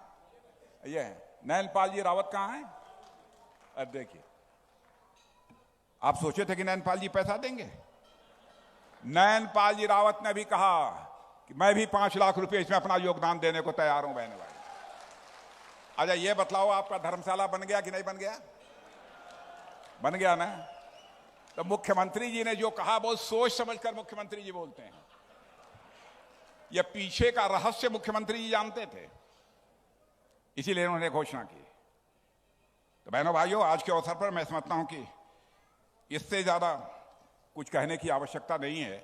ये नयनपाल जी रावत कहां हैं? अब देखिए, आप सोचे थे कि नयनपाल जी पैसा देंगे? नयनपाल जी रावत ने भी कहा कि मैं भी 5 लाख रुपए इसमें अपना योगदान देने को तैयार हूं बहने भाई। अच्छा ये बतलाओ, आपका धर्मशाला बन गया कि नहीं बन गया? बन गया ना? तो मुख्यमंत्री जी ने जो कहा बहुत सोच समझकर मुख्यमंत्री जी बोलते हैं। यह पीछे का रहस्य मुख्यमंत्री जी जानते थे, इसीलिए उन्होंने घोषणा की। तो बहनों भाइयों, आज के अवसर पर मैं समझता हूं कि इससे ज्यादा कुछ कहने की आवश्यकता नहीं है।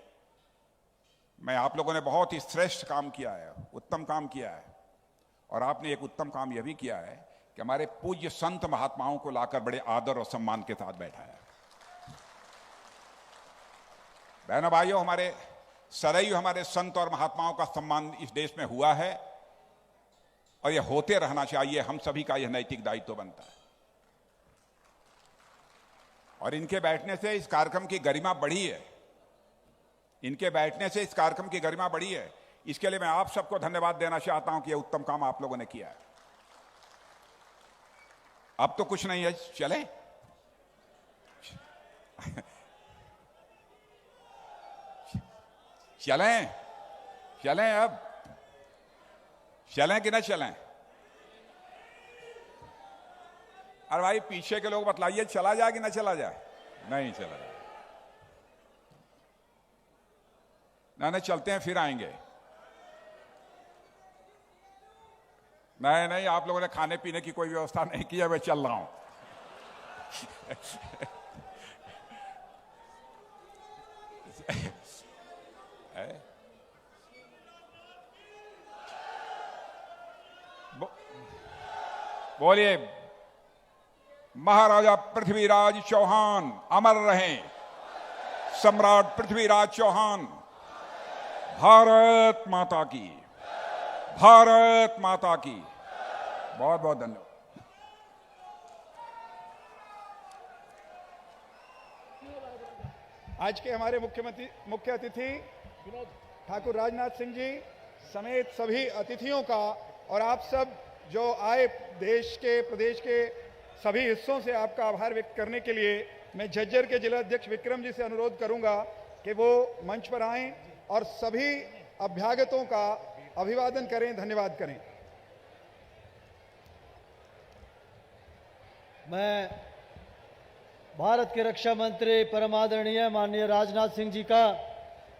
मैं आप लोगों ने बहुत ही श्रेष्ठ काम किया है, उत्तम काम किया है। और आपने एक उत्तम काम यह भी किया है कि हमारे पूज्य संत महात्माओं को लाकर बड़े आदर और सम्मान के साथ बैठाया। बहनों भाइयों, हमारे सदैव हमारे संत और महात्माओं का सम्मान इस देश में हुआ है और यह होते रहना चाहिए। हम सभी का यह नैतिक दायित्व बनता है। और इनके बैठने से इस कार्यक्रम की गरिमा बढ़ी है। इनके बैठने से इस कार्यक्रम की गरिमा बढ़ी है। इसके लिए मैं आप सबको धन्यवाद देना चाहता हूं कि यह उत्तम काम आप लोगों ने किया है। अब तो कुछ नहीं है, चले चलें अब चलें कि ना चलें? अरे भाई पीछे के लोग बतलाइए, चला जाए कि ना चला जाए? नहीं चला जाए। नहीं चलते हैं, फिर आएंगे। नहीं, आप लोगों ने खाने पीने की कोई व्यवस्था नहीं की है, मैं चल रहा हूं। बोलिए, महाराजा पृथ्वीराज चौहान अमर रहें। सम्राट पृथ्वीराज चौहान। भारत माता की, भारत माता की। बहुत बहुत धन्यवाद।
आज के हमारे मुख्य अतिथि ठाकुर राजनाथ सिंह जी समेत सभी अतिथियों का और आप सब जो आए देश के, प्रदेश के सभी हिस्सों से आपका आभार व्यक्त करने के लिए मैं झज्जर के जिला अध्यक्ष विक्रम जी से अनुरोध करूंगा कि वो मंच पर आएं और सभी अभ्यागतों का अभिवादन करें, धन्यवाद करें।
मैं भारत के रक्षा मंत्री परम आदरणीय माननीय राजनाथ सिंह जी का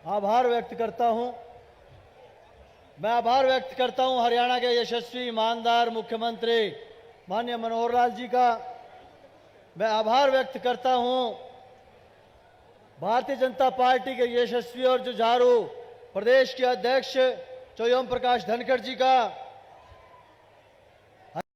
आभार व्यक्त करता हूं। मैं आभार व्यक्त करता हूं हरियाणा के यशस्वी ईमानदार मुख्यमंत्री माननीय मनोहर लाल जी का। मैं आभार व्यक्त करता हूं भारतीय जनता पार्टी के यशस्वी और जुझारू प्रदेश के अध्यक्ष ओम प्रकाश धनखड़ जी का।